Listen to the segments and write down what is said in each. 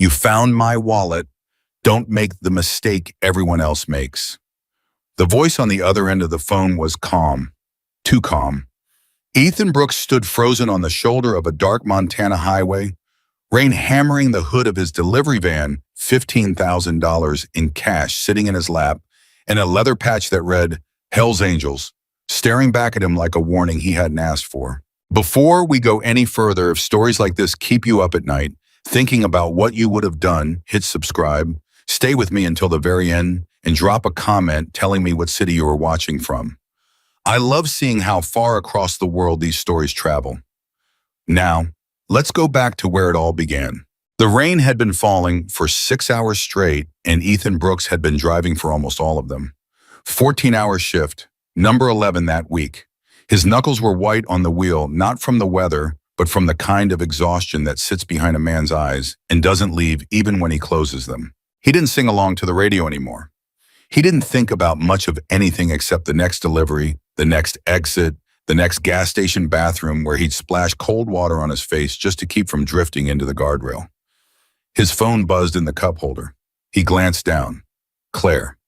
You found my wallet. Don't make the mistake everyone else makes. The voice on the other end of the phone was calm, too calm. Ethan Brooks stood frozen on the shoulder of a dark Montana highway, rain hammering the hood of his delivery van, $15,000 in cash sitting in his lap, and a leather patch that read, Hell's Angels, staring back at him like a warning he hadn't asked for. Before we go any further, if stories like this keep you up at night, thinking about what you would have done, hit subscribe, stay with me until the very end, and drop a comment telling me what city you are watching from. I love seeing how far across the world these stories travel. Now, let's go back to where it all began. The rain had been falling for 6 hours straight, and Ethan Brooks had been driving for almost all of them. 14-hour shift, number 11 that week. His knuckles were white on the wheel, not from the weather, but from the kind of exhaustion that sits behind a man's eyes and doesn't leave even when he closes them. He didn't sing along to the radio anymore. He didn't think about much of anything except the next delivery, the next exit, the next gas station bathroom where he'd splash cold water on his face just to keep from drifting into the guardrail. His phone buzzed in the cup holder. He glanced down. Claire.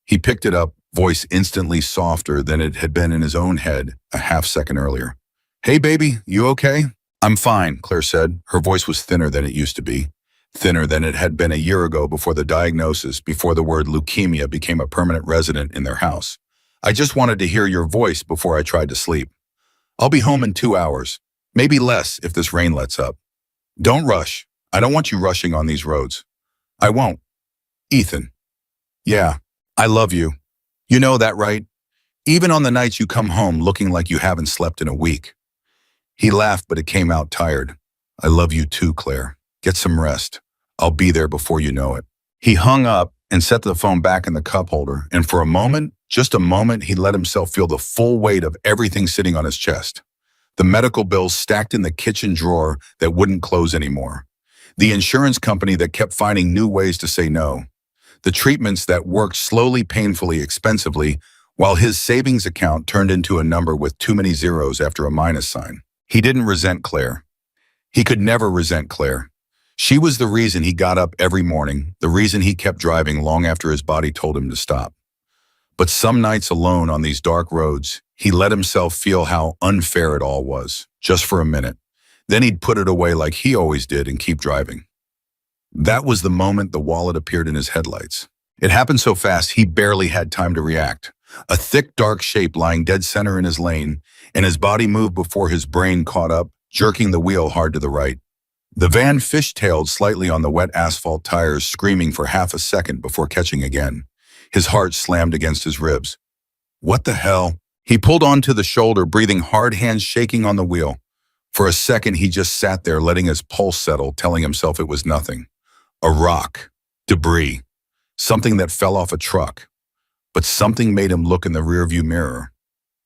He picked it up, voice instantly softer than it had been in his own head a half-second earlier. Hey, baby, you okay? I'm fine, Claire said. Her voice was thinner than it used to be. Thinner than it had been a year ago before the diagnosis, before the word leukemia became a permanent resident in their house. I just wanted to hear your voice before I tried to sleep. I'll be home in 2 hours, maybe less if this rain lets up. Don't rush. I don't want you rushing on these roads. I won't. Ethan. Yeah, I love you. You know that, right? Even on the nights you come home looking like you haven't slept in a week. He laughed, but it came out tired. I love you too, Claire. Get some rest. I'll be there before you know it. He hung up and set the phone back in the cup holder, and for a moment, just a moment, he let himself feel the full weight of everything sitting on his chest. The medical bills stacked in the kitchen drawer that wouldn't close anymore. The insurance company that kept finding new ways to say no. The treatments that worked slowly, painfully, expensively, while his savings account turned into a number with too many zeros after a minus sign. He didn't resent Claire. He could never resent Claire. She was the reason he got up every morning, the reason he kept driving long after his body told him to stop. But some nights alone on these dark roads, he let himself feel how unfair it all was, just for a minute. Then he'd put it away like he always did and keep driving. That was the moment the wallet appeared in his headlights. It happened so fast he barely had time to react. A thick, dark shape lying dead center in his lane, and his body moved before his brain caught up, jerking the wheel hard to the right. The van fishtailed slightly on the wet asphalt tires, screaming for half a second before catching again. His heart slammed against his ribs. What the hell? He pulled onto the shoulder, breathing hard, hands shaking on the wheel. For a second, he just sat there, letting his pulse settle, telling himself it was nothing. A rock, debris, something that fell off a truck. But something made him look in the rearview mirror.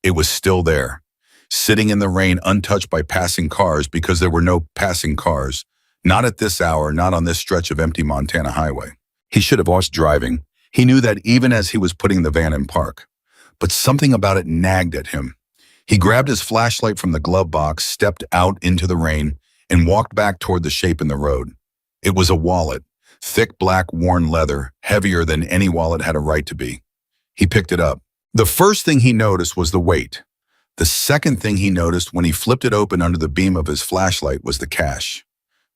It was still there, sitting in the rain, untouched by passing cars because there were no passing cars. Not at this hour, not on this stretch of empty Montana highway. He should have watched driving. He knew that even as he was putting the van in park. But something about it nagged at him. He grabbed his flashlight from the glove box, stepped out into the rain, and walked back toward the shape in the road. It was a wallet, thick black worn leather, heavier than any wallet had a right to be. He picked it up. The first thing he noticed was the weight. The second thing he noticed when he flipped it open under the beam of his flashlight was the cash.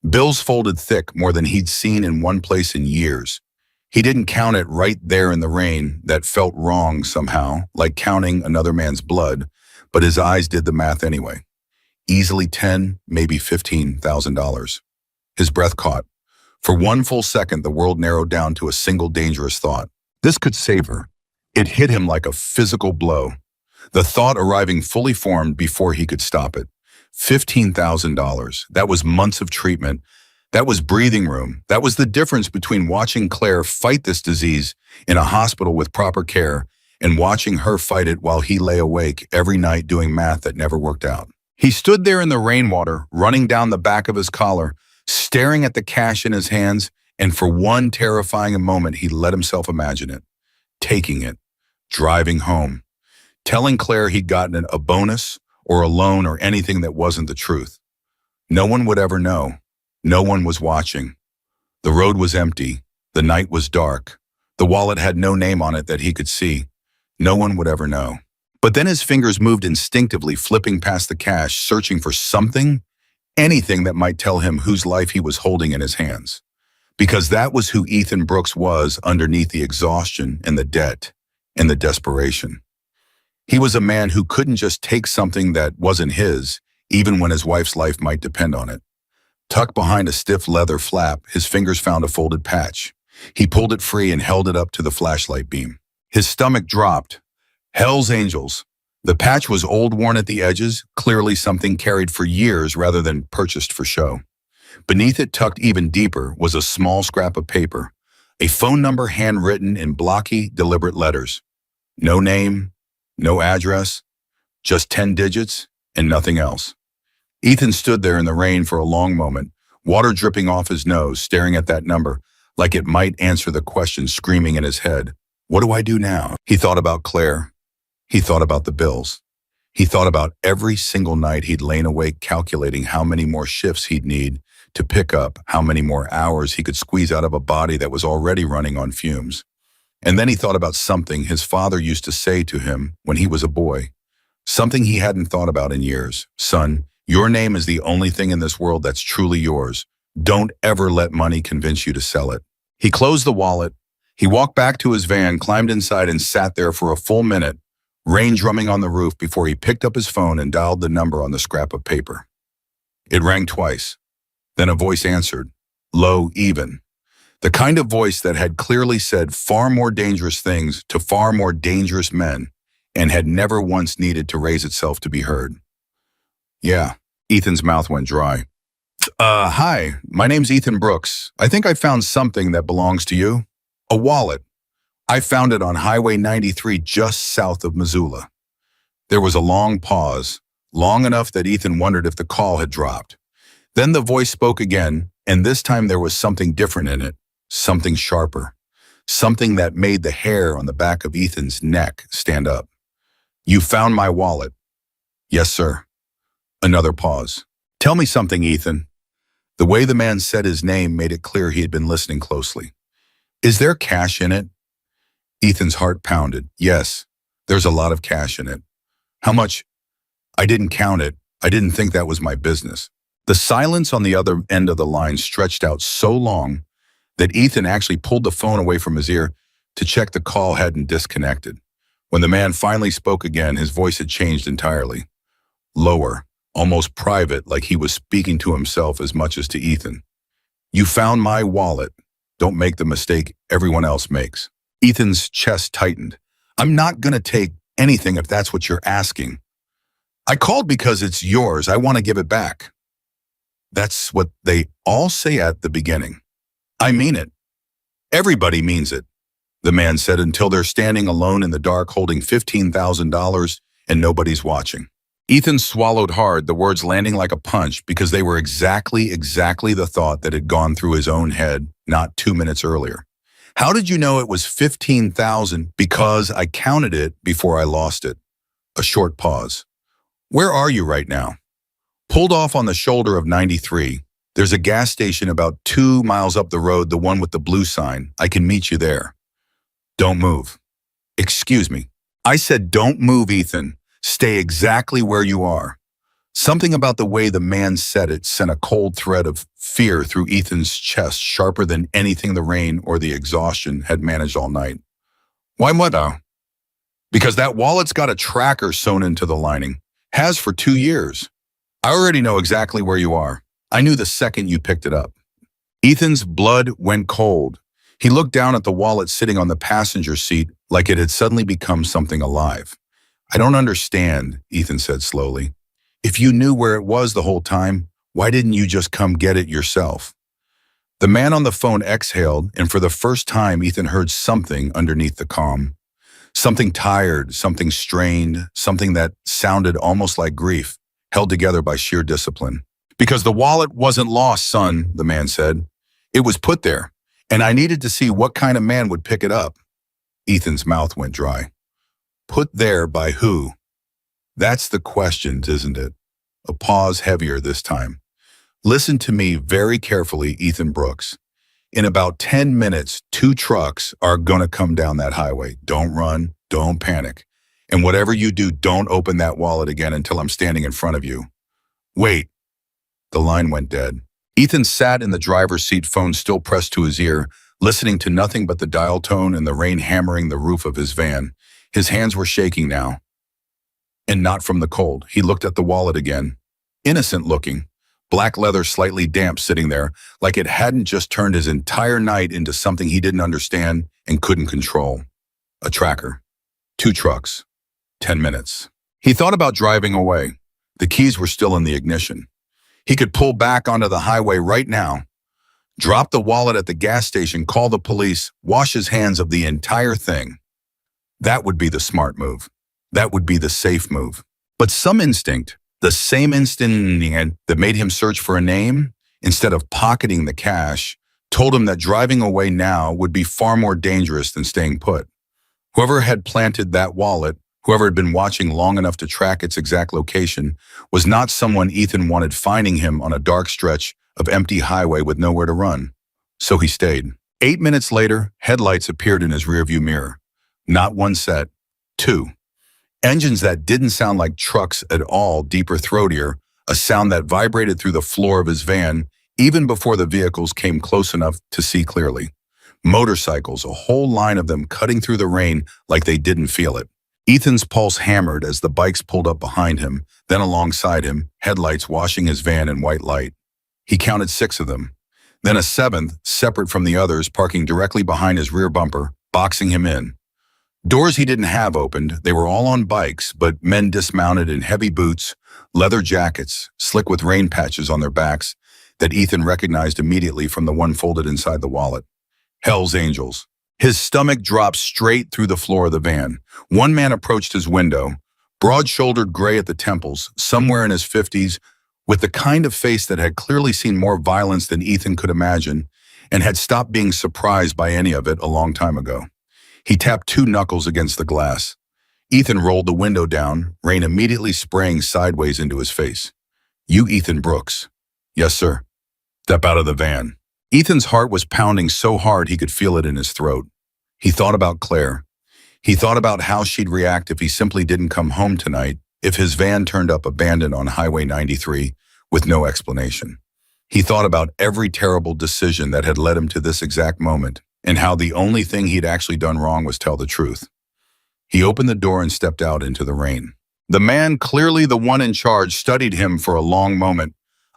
Bills folded thick, more than he'd seen in one place in years. He didn't count it right there in the rain. That felt wrong somehow, like counting another man's blood, but his eyes did the math anyway. Easily $10, maybe $15,000. His breath caught. For one full second, the world narrowed down to a single dangerous thought. This could save her. It hit him like a physical blow. The thought arriving fully formed before he could stop it. $15,000. That was months of treatment. That was breathing room. That was the difference between watching Claire fight this disease in a hospital with proper care and watching her fight it while he lay awake every night doing math that never worked out. He stood there in the rainwater, running down the back of his collar, staring at the cash in his hands, and for one terrifying moment, he let himself imagine it. Taking it. Driving home. Telling Claire he'd gotten a bonus or a loan or anything that wasn't the truth. No one would ever know. No one was watching. The road was empty. The night was dark. The wallet had no name on it that he could see. No one would ever know. But then his fingers moved instinctively, flipping past the cash, searching for something, anything that might tell him whose life he was holding in his hands. Because that was who Ethan Brooks was underneath the exhaustion and the debt and the desperation. He was a man who couldn't just take something that wasn't his, even when his wife's life might depend on it. Tucked behind a stiff leather flap, his fingers found a folded patch. He pulled it free and held it up to the flashlight beam. His stomach dropped. Hell's Angels. The patch was old, worn at the edges, clearly something carried for years rather than purchased for show. Beneath it, tucked even deeper, was a small scrap of paper, a phone number handwritten in blocky, deliberate letters. No name, no address, just 10 digits and nothing else. Ethan stood there in the rain for a long moment, water dripping off his nose, staring at that number, like it might answer the question screaming in his head. What do I do now? He thought about Claire. He thought about the bills. He thought about every single night he'd lain awake calculating how many more shifts he'd need to pick up, how many more hours he could squeeze out of a body that was already running on fumes. And then he thought about something his father used to say to him when he was a boy, something he hadn't thought about in years. Son, your name is the only thing in this world that's truly yours. Don't ever let money convince you to sell it. He closed the wallet. He walked back to his van, climbed inside, and sat there for a full minute, rain drumming on the roof, before he picked up his phone and dialed the number on the scrap of paper. It rang twice. Then a voice answered, low, even. The kind of voice that had clearly said far more dangerous things to far more dangerous men and had never once needed to raise itself to be heard. Yeah, Ethan's mouth went dry. Hi, my name's Ethan Brooks. I think I found something that belongs to you. A wallet. I found it on Highway 93 just south of Missoula. There was a long pause, long enough that Ethan wondered if the call had dropped. Then the voice spoke again, and this time there was something different in it, something sharper, something that made the hair on the back of Ethan's neck stand up. You found my wallet. Yes, sir. Another pause. Tell me something, Ethan. The way the man said his name made it clear he had been listening closely. Is there cash in it? Ethan's heart pounded. Yes, there's a lot of cash in it. How much? I didn't count it. I didn't think that was my business. The silence on the other end of the line stretched out so long that Ethan actually pulled the phone away from his ear to check the call hadn't disconnected. When the man finally spoke again, his voice had changed entirely. Lower, almost private, like he was speaking to himself as much as to Ethan. You found my wallet. Don't make the mistake everyone else makes. Ethan's chest tightened. I'm not going to take anything if that's what you're asking. I called because it's yours. I want to give it back. That's what they all say at the beginning. I mean it. Everybody means it, the man said, until they're standing alone in the dark holding $15,000 and nobody's watching. Ethan swallowed hard, the words landing like a punch because they were exactly the thought that had gone through his own head not 2 minutes earlier. How did you know it was 15,000? Because I counted it before I lost it. A short pause. Where are you right now? Pulled off on the shoulder of 93. There's a gas station about 2 miles up the road, the one with the blue sign. I can meet you there. Don't move. Excuse me. I said don't move, Ethan. Stay exactly where you are. Something about the way the man said it sent a cold thread of fear through Ethan's chest, sharper than anything the rain or the exhaustion had managed all night. Why what now? Because that wallet's got a tracker sewn into the lining. Has for 2 years. I already know exactly where you are. I knew the second you picked it up. Ethan's blood went cold. He looked down at the wallet sitting on the passenger seat like it had suddenly become something alive. I don't understand, Ethan said slowly. If you knew where it was the whole time, why didn't you just come get it yourself? The man on the phone exhaled, and for the first time, Ethan heard something underneath the calm. Something tired, something strained, something that sounded almost like grief, held together by sheer discipline. Because the wallet wasn't lost, son, the man said. It was put there, and I needed to see what kind of man would pick it up. Ethan's mouth went dry. Put there by who? That's the question, isn't it? A pause, heavier this time. Listen to me very carefully, Ethan Brooks. In about 10 minutes, 2 trucks are gonna come down that highway. Don't run, don't panic. And whatever you do, don't open that wallet again until I'm standing in front of you. Wait, the line went dead. Ethan sat in the driver's seat, phone still pressed to his ear, listening to nothing but the dial tone and the rain hammering the roof of his van. His hands were shaking now, and not from the cold. He looked at the wallet again. Innocent looking. Black leather slightly damp sitting there, like it hadn't just turned his entire night into something he didn't understand and couldn't control. A tracker. 2 trucks. 10 minutes. He thought about driving away. The keys were still in the ignition. He could pull back onto the highway right now, drop the wallet at the gas station, call the police, wash his hands of the entire thing. That would be the smart move. That would be the safe move. But some instinct, the same instinct that made him search for a name instead of pocketing the cash, told him that driving away now would be far more dangerous than staying put. Whoever had planted that wallet, whoever had been watching long enough to track its exact location, was not someone Ethan wanted finding him on a dark stretch of empty highway with nowhere to run. So he stayed. 8 minutes later, headlights appeared in his rearview mirror. Not one set, 2. Engines that didn't sound like trucks at all, deeper, throatier, a sound that vibrated through the floor of his van even before the vehicles came close enough to see clearly. Motorcycles, a whole line of them cutting through the rain like they didn't feel it. Ethan's pulse hammered as the bikes pulled up behind him, then alongside him, headlights washing his van in white light. He counted 6 of them, then a 7th, separate from the others, parking directly behind his rear bumper, boxing him in. Doors he didn't have opened, they were all on bikes, but men dismounted in heavy boots, leather jackets, slick with rain patches on their backs, that Ethan recognized immediately from the one folded inside the wallet. Hell's Angels. His stomach dropped straight through the floor of the van. One man approached his window, broad-shouldered, gray at the temples, somewhere in his 50s, with the kind of face that had clearly seen more violence than Ethan could imagine and had stopped being surprised by any of it a long time ago. He tapped 2 knuckles against the glass. Ethan rolled the window down, rain immediately spraying sideways into his face. "You Ethan Brooks?" "Yes, sir." "Step out of the van." Ethan's heart was pounding so hard he could feel it in his throat. He thought about Claire. He thought about how she'd react if he simply didn't come home tonight, if his van turned up abandoned on Highway 93 with no explanation. He thought about every terrible decision that had led him to this exact moment, and how the only thing he'd actually done wrong was tell the truth. He opened the door and stepped out into the rain. The man, clearly the one in charge, studied him for a long moment,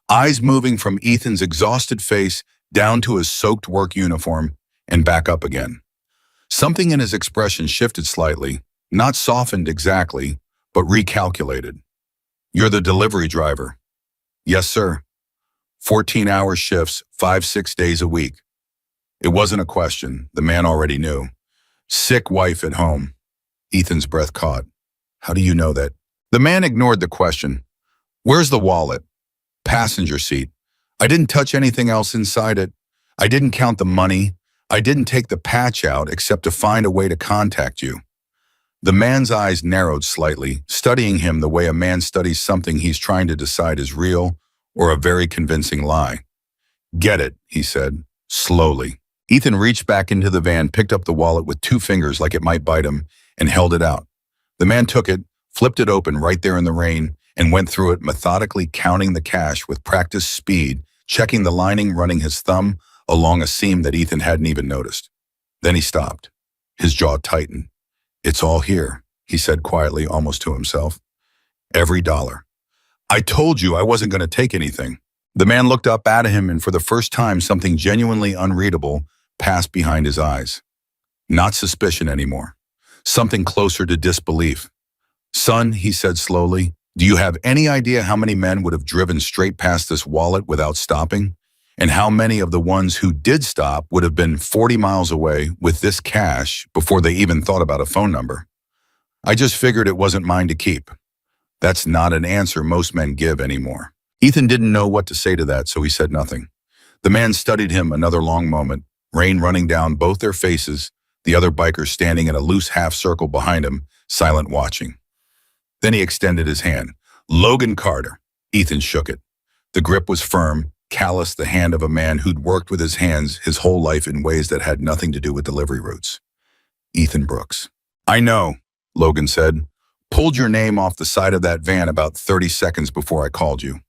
eyes moving from Ethan's exhausted face down to his soaked work uniform and back up again. Something in his expression shifted slightly, not softened exactly, but recalculated. "You're the delivery driver?" "Yes, sir." 14-hour shifts, 5-6 days a week. It wasn't a question, the man already knew. "Sick wife at home." Ethan's breath caught. "How do you know that?" The man ignored the question. "Where's the wallet?" "Passenger seat. I didn't touch anything else inside it. I didn't count the money. I didn't take the patch out except to find a way to contact you." The man's eyes narrowed slightly, studying him the way a man studies something he's trying to decide is real or a very convincing lie. "Get it," he said, slowly. Ethan reached back into the van, picked up the wallet with 2 fingers like it might bite him, and held it out. The man took it, flipped it open right there in the rain, and went through it, methodically counting the cash with practiced speed, checking the lining, running his thumb along a seam that Ethan hadn't even noticed. Then he stopped. His jaw tightened. "It's all here," he said quietly, almost to himself. "Every dollar. I told you I wasn't going to take anything." The man looked up at him, and for the first time, something genuinely unreadable passed behind his eyes. Not suspicion anymore. Something closer to disbelief. "Son," he said slowly, "do you have any idea how many men would have driven straight past this wallet without stopping? And how many of the ones who did stop would have been 40 miles away with this cash before they even thought about a phone number? I just figured it wasn't mine to keep." That's not an answer most men give anymore. Ethan didn't know what to say to that, so he said nothing. The man studied him another long moment, rain running down both their faces, the other biker standing in a loose half circle behind him, silent watching. Then he extended his hand. "Logan Carter." Ethan shook it. The grip was firm, calloused the hand of a man who'd worked with his hands his whole life in ways that had nothing to do with delivery routes. Ethan Brooks. I know, Logan said. Pulled your name off the side of that van about 30 seconds before I called you.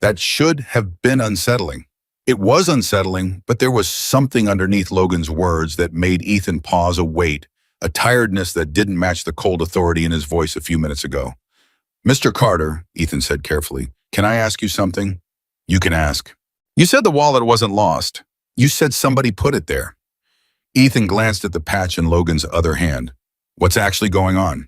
That should have been unsettling. It was unsettling, but there was something underneath Logan's words that made Ethan pause, a weight, a tiredness that didn't match the cold authority in his voice a few minutes ago. Mr. Carter, Ethan said carefully, can I ask you something? You can ask. You said the wallet wasn't lost. You said somebody put it there. Ethan glanced at the patch in Logan's other hand. What's actually going on?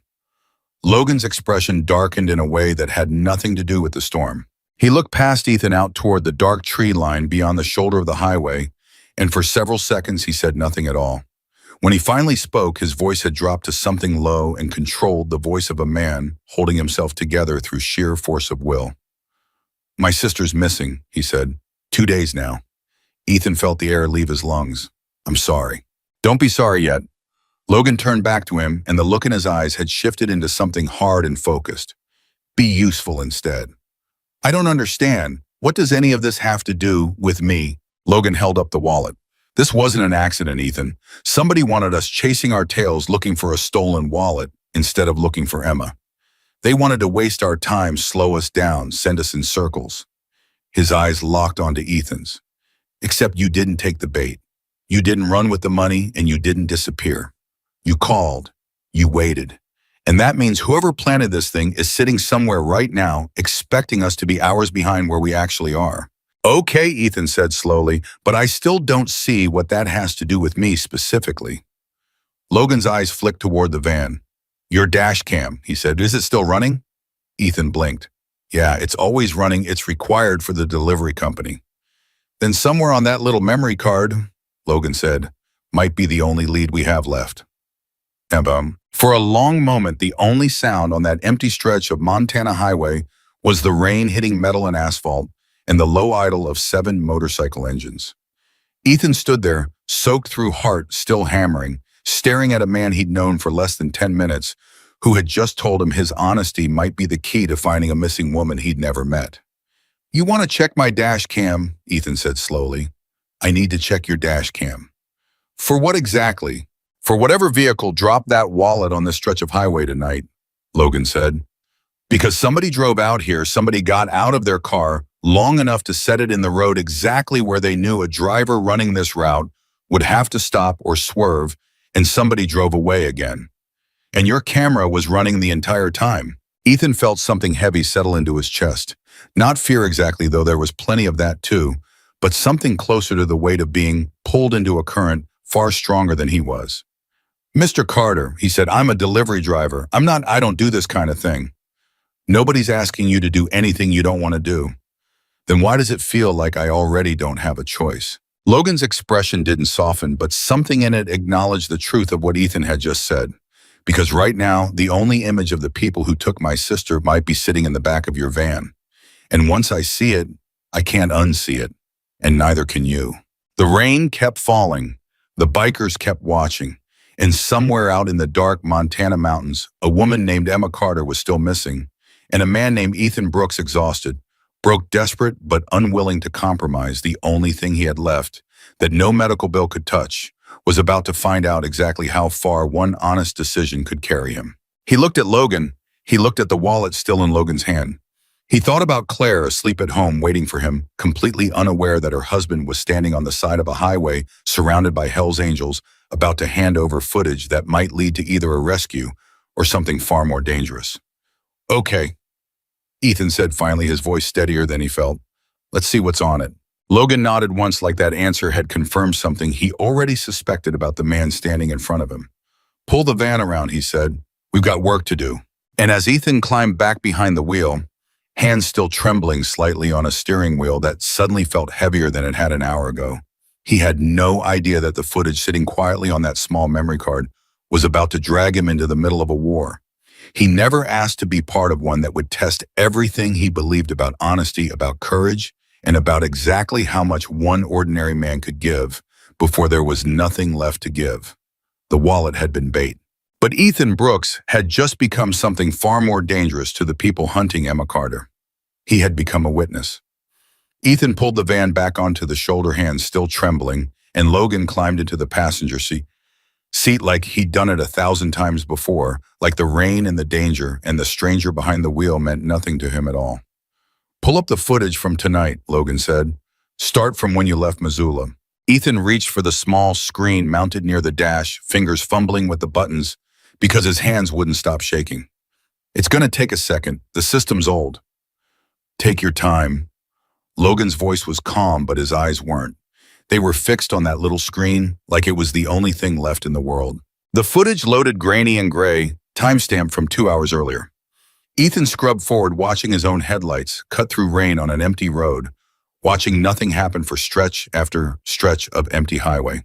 Logan's expression darkened in a way that had nothing to do with the storm. He looked past Ethan out toward the dark tree line beyond the shoulder of the highway, and for several seconds he said nothing at all. When he finally spoke, his voice had dropped to something low and controlled, the voice of a man holding himself together through sheer force of will. My sister's missing, he said. 2 days now. Ethan felt the air leave his lungs. I'm sorry. Don't be sorry yet. Logan turned back to him, and the look in his eyes had shifted into something hard and focused. Be useful instead. I don't understand. What does any of this have to do with me? Logan held up the wallet. This wasn't an accident, Ethan. Somebody wanted us chasing our tails looking for a stolen wallet instead of looking for Emma. They wanted to waste our time, slow us down, send us in circles. His eyes locked onto Ethan's. Except you didn't take the bait. You didn't run with the money, and you didn't disappear. You called. You waited. And that means whoever planted this thing is sitting somewhere right now, expecting us to be hours behind where we actually are. Okay, Ethan said slowly, but I still don't see what that has to do with me specifically. Logan's eyes flicked toward the van. Your dash cam, he said. Is it still running? Ethan blinked. Yeah, it's always running. It's required for the delivery company. Then somewhere on that little memory card, Logan said, might be the only lead we have left. For a long moment, the only sound on that empty stretch of Montana highway was the rain hitting metal and asphalt and the low idle of 7 motorcycle engines. Ethan stood there, soaked through heart still hammering, staring at a man he'd known for less than 10 minutes, who had just told him his honesty might be the key to finding a missing woman he'd never met. You want to check my dash cam, Ethan said slowly. I need to check your dash cam. For what exactly? For whatever vehicle dropped that wallet on this stretch of highway tonight, Logan said. Because somebody drove out here, somebody got out of their car long enough to set it in the road exactly where they knew a driver running this route would have to stop or swerve, and somebody drove away again. And your camera was running the entire time. Ethan felt something heavy settle into his chest. Not fear exactly, though there was plenty of that too, but something closer to the weight of being pulled into a current far stronger than he was. Mr. Carter, he said, I'm a delivery driver. I don't do this kind of thing. Nobody's asking you to do anything you don't want to do. Then why does it feel like I already don't have a choice? Logan's expression didn't soften, but something in it acknowledged the truth of what Ethan had just said. Because right now, the only image of the people who took my sister might be sitting in the back of your van. And once I see it, I can't unsee it. And neither can you. The rain kept falling. The bikers kept watching. And somewhere out in the dark Montana mountains, a woman named Emma Carter was still missing, and a man named Ethan Brooks, exhausted, broke desperate but unwilling to compromise the only thing he had left that no medical bill could touch, was about to find out exactly how far one honest decision could carry him. He looked at Logan. He looked at the wallet still in Logan's hand. He thought about Claire asleep at home waiting for him, completely unaware that her husband was standing on the side of a highway surrounded by Hell's Angels, about to hand over footage that might lead to either a rescue or something far more dangerous. Okay, Ethan said finally, his voice steadier than he felt. Let's see what's on it. Logan nodded once, like that answer had confirmed something he already suspected about the man standing in front of him. Pull the van around, he said. We've got work to do. And as Ethan climbed back behind the wheel, hands still trembling slightly on a steering wheel that suddenly felt heavier than it had an hour ago, he had no idea that the footage sitting quietly on that small memory card was about to drag him into the middle of a war. He never asked to be part of one that would test everything he believed about honesty, about courage, and about exactly how much one ordinary man could give before there was nothing left to give. The wallet had been bait. But Ethan Brooks had just become something far more dangerous to the people hunting Emma Carter. He had become a witness. Ethan pulled the van back onto the shoulder hands, still trembling, and Logan climbed into the passenger seat like he'd done it 1,000 times before, like the rain and the danger and the stranger behind the wheel meant nothing to him at all. Pull up the footage from tonight, Logan said. Start from when you left Missoula. Ethan reached for the small screen mounted near the dash, fingers fumbling with the buttons because his hands wouldn't stop shaking. It's going to take a second. The system's old. Take your time. Logan's voice was calm, but his eyes weren't. They were fixed on that little screen like it was the only thing left in the world. The footage loaded grainy and gray, timestamped from 2 hours earlier. Ethan scrubbed forward, watching his own headlights cut through rain on an empty road, watching nothing happen for stretch after stretch of empty highway.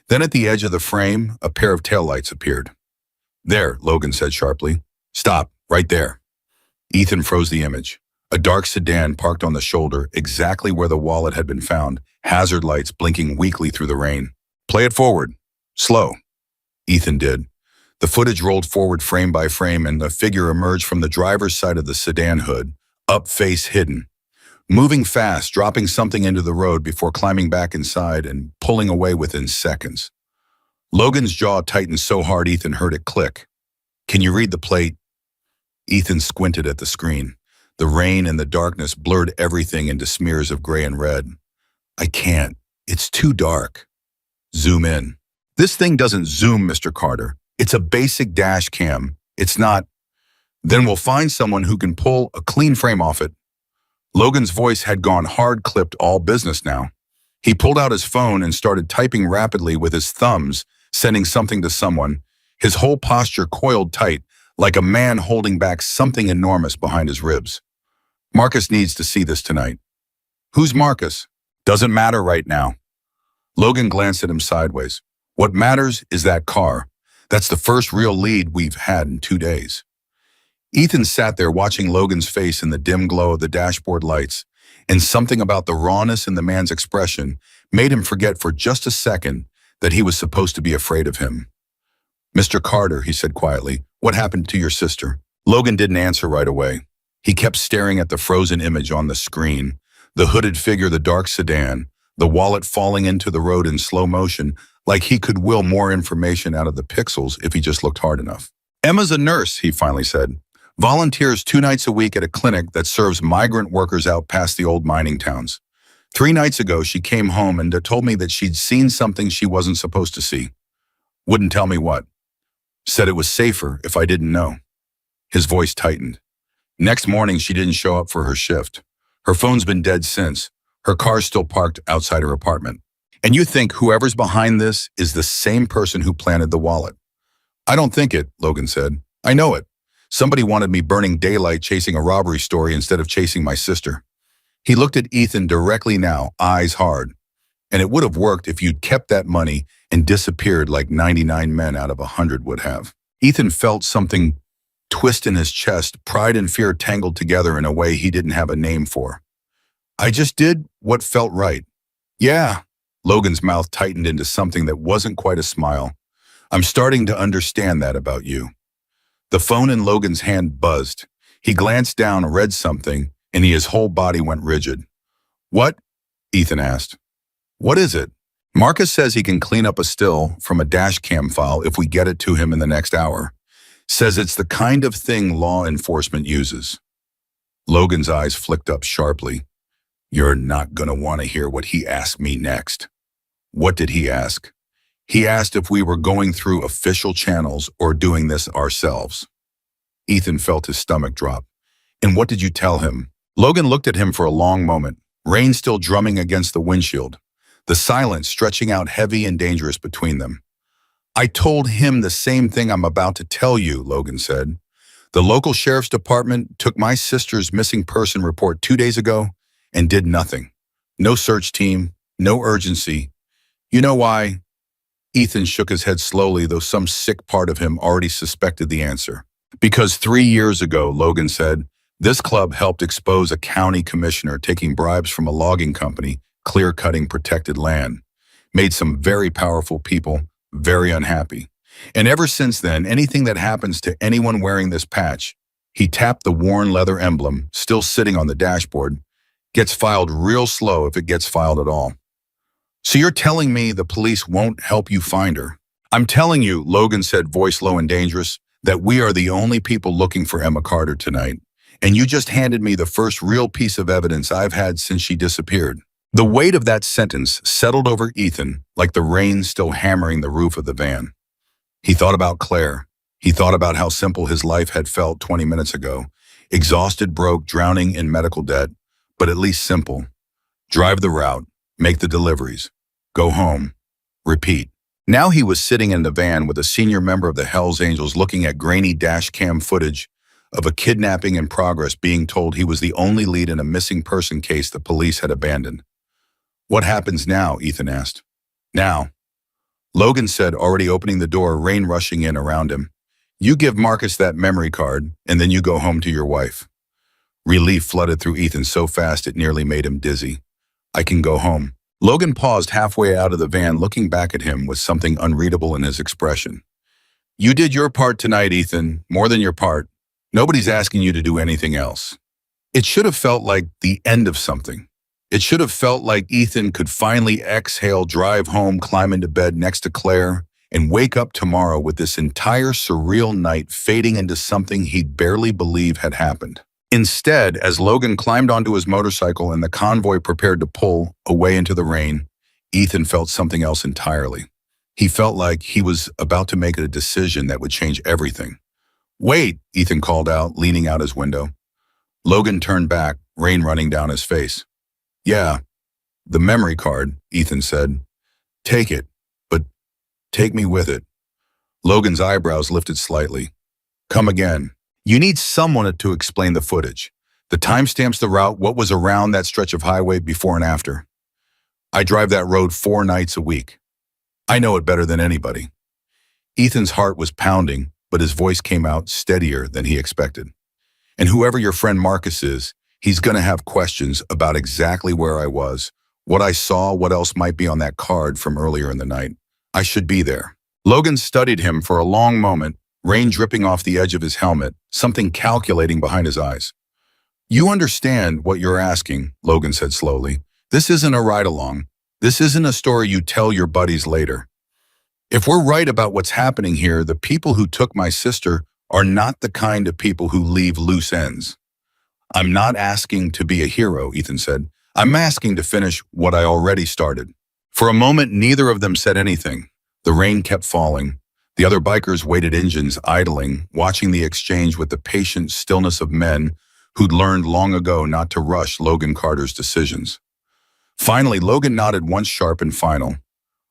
Then at the edge of the frame, a pair of taillights appeared. There, Logan said sharply. Stop, right there. Ethan froze the image. A dark sedan parked on the shoulder, exactly where the wallet had been found, hazard lights blinking weakly through the rain. Play it forward. Slow. Ethan did. The footage rolled forward frame by frame, and the figure emerged from the driver's side of the sedan hood, up face hidden. Moving fast, dropping something into the road before climbing back inside and pulling away within seconds. Logan's jaw tightened so hard Ethan heard it click. Can you read the plate? Ethan squinted at the screen. The rain and the darkness blurred everything into smears of gray and red. I can't. It's too dark. Zoom in. This thing doesn't zoom, Mr. Carter. It's a basic dash cam. It's not. Then we'll find someone who can pull a clean frame off it. Logan's voice had gone hard-clipped all business now. He pulled out his phone and started typing rapidly with his thumbs, sending something to someone, his whole posture coiled tight, like a man holding back something enormous behind his ribs. Marcus needs to see this tonight. Who's Marcus? Doesn't matter right now. Logan glanced at him sideways. What matters is that car. That's the first real lead we've had in 2 days. Ethan sat there watching Logan's face in the dim glow of the dashboard lights, and something about the rawness in the man's expression made him forget for just a second that he was supposed to be afraid of him. Mr. Carter, he said quietly, what happened to your sister? Logan didn't answer right away. He kept staring at the frozen image on the screen, the hooded figure, the dark sedan, the wallet falling into the road in slow motion, like he could will more information out of the pixels if he just looked hard enough. Emma's a nurse, he finally said. Volunteers 2 nights a week at a clinic that serves migrant workers out past the old mining towns. 3 nights ago, she came home and told me that she'd seen something she wasn't supposed to see. Wouldn't tell me what. Said it was safer if I didn't know. His voice tightened. Next morning, she didn't show up for her shift. Her phone's been dead since. Her car's still parked outside her apartment. And you think whoever's behind this is the same person who planted the wallet? I don't think it, Logan said. I know it. Somebody wanted me burning daylight chasing a robbery story instead of chasing my sister. He looked at Ethan directly now, eyes hard. And it would have worked if you'd kept that money and disappeared like 99 men out of 100 would have. Ethan felt something twist in his chest, pride and fear tangled together in a way he didn't have a name for. I just did what felt right. Yeah. Logan's mouth tightened into something that wasn't quite a smile. I'm starting to understand that about you. The phone in Logan's hand buzzed. He glanced down, read something, and his whole body went rigid. What? Ethan asked. What is it? Marcus says he can clean up a still from a dash cam file if we get it to him in the next hour. Says it's the kind of thing law enforcement uses. Logan's eyes flicked up sharply. You're not going to want to hear what he asked me next. What did he ask? He asked if we were going through official channels or doing this ourselves. Ethan felt his stomach drop. And what did you tell him? Logan looked at him for a long moment, rain still drumming against the windshield, the silence stretching out heavy and dangerous between them. I told him the same thing I'm about to tell you, Logan said. The local sheriff's department took my sister's missing person report 2 days ago and did nothing. No search team, no urgency. You know why? Ethan shook his head slowly, though some sick part of him already suspected the answer. Because 3 years ago, Logan said, this club helped expose a county commissioner taking bribes from a logging company, clear-cutting protected land. Made some very powerful people very unhappy. And ever since then, anything that happens to anyone wearing this patch, he tapped the worn leather emblem, still sitting on the dashboard, Gets filed real slow if it gets filed at all. So you're telling me the police won't help you find her? I'm telling you, Logan said, voice low and dangerous, that we are the only people looking for Emma Carter tonight. And you just handed me the first real piece of evidence I've had since she disappeared. The weight of that sentence settled over Ethan like the rain still hammering the roof of the van. He thought about Claire. He thought about how simple his life had felt 20 minutes ago. Exhausted, broke, drowning in medical debt, but at least simple. Drive the route, make the deliveries, go home, repeat. Now he was sitting in the van with a senior member of the Hells Angels looking at grainy dash cam footage of a kidnapping in progress, being told he was the only lead in a missing person case the police had abandoned. What happens now? Ethan asked. Now, Logan said, already opening the door, rain rushing in around him. You give Marcus that memory card, and then you go home to your wife. Relief flooded through Ethan so fast it nearly made him dizzy. I can go home. Logan paused halfway out of the van, looking back at him with something unreadable in his expression. You did your part tonight, Ethan, more than your part. Nobody's asking you to do anything else. It should have felt like the end of something. It should have felt like Ethan could finally exhale, drive home, climb into bed next to Claire, and wake up tomorrow with this entire surreal night fading into something he'd barely believe had happened. Instead, as Logan climbed onto his motorcycle and the convoy prepared to pull away into the rain, Ethan felt something else entirely. He felt like he was about to make a decision that would change everything. Wait, Ethan called out, leaning out his window. Logan turned back, rain running down his face. Yeah, the memory card, Ethan said. Take it, but take me with it. Logan's eyebrows lifted slightly. Come again. You need someone to explain the footage. The timestamps, the route, what was around that stretch of highway before and after. I drive that road 4 nights a week. I know it better than anybody. Ethan's heart was pounding, but his voice came out steadier than he expected. And whoever your friend Marcus is, he's going to have questions about exactly where I was, what I saw, what else might be on that card from earlier in the night. I should be there. Logan studied him for a long moment, rain dripping off the edge of his helmet, something calculating behind his eyes. You understand what you're asking, Logan said slowly. This isn't a ride-along. This isn't a story you tell your buddies later. If we're right about what's happening here, the people who took my sister are not the kind of people who leave loose ends. I'm not asking to be a hero, Ethan said. I'm asking to finish what I already started. For a moment, neither of them said anything. The rain kept falling. The other bikers waited, engines idling, watching the exchange with the patient stillness of men who'd learned long ago not to rush Logan Carter's decisions. Finally, Logan nodded once sharp and final.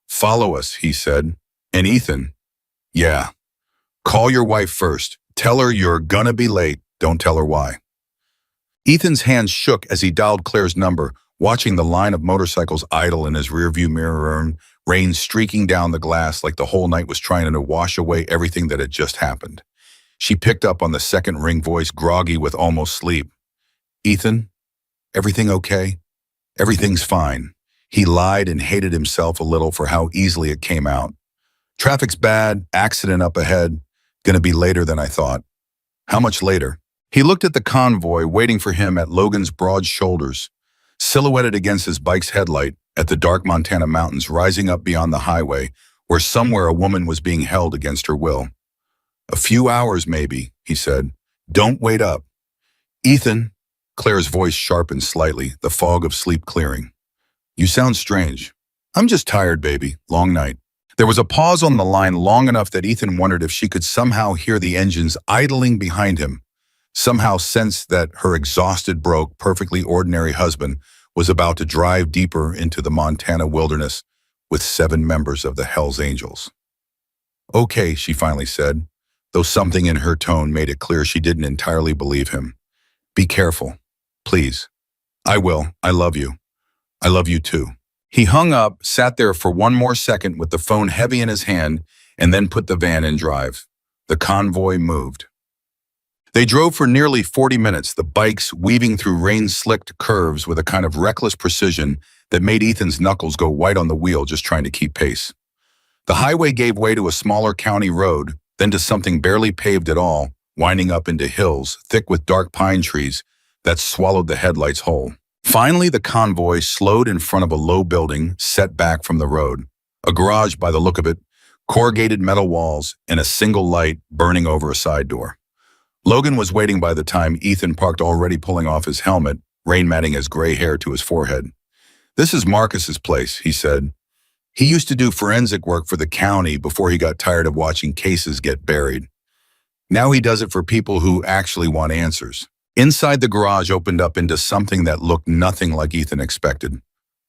Follow us, he said. And Ethan, yeah. Call your wife first. Tell her you're gonna be late. Don't tell her why. Ethan's hands shook as he dialed Claire's number, watching the line of motorcycles idle in his rearview mirror, rain streaking down the glass like the whole night was trying to wash away everything that had just happened. She picked up on the second ring voice, groggy with almost sleep. Ethan, everything okay? Everything's fine. He lied and hated himself a little for how easily it came out. Traffic's bad, accident up ahead, gonna be later than I thought. How much later? He looked at the convoy waiting for him at Logan's broad shoulders, silhouetted against his bike's headlight at the dark Montana mountains rising up beyond the highway, where somewhere a woman was being held against her will. A few hours, maybe, he said. Don't wait up. Ethan, Claire's voice sharpened slightly, the fog of sleep clearing. You sound strange. I'm just tired, baby. Long night. There was a pause on the line long enough that Ethan wondered if she could somehow hear the engines idling behind him, somehow sense that her exhausted, broke, perfectly ordinary husband was about to drive deeper into the Montana wilderness with 7 members of the Hells Angels. Okay, she finally said, though something in her tone made it clear she didn't entirely believe him. Be careful, please. I will. I love you. I love you too. He hung up, sat there for one more second with the phone heavy in his hand, and then put the van in drive. The convoy moved. They drove for nearly 40 minutes, the bikes weaving through rain-slicked curves with a kind of reckless precision that made Ethan's knuckles go white on the wheel just trying to keep pace. The highway gave way to a smaller county road, then to something barely paved at all, winding up into hills, thick with dark pine trees, that swallowed the headlights whole. Finally, the convoy slowed in front of a low building set back from the road. A garage by the look of it, corrugated metal walls, and a single light burning over a side door. Logan was waiting by the time Ethan parked, already pulling off his helmet, rain matting his gray hair to his forehead. "This is Marcus's place," he said. "He used to do forensic work for the county before he got tired of watching cases get buried. Now he does it for people who actually want answers." Inside, the garage opened up into something that looked nothing like Ethan expected.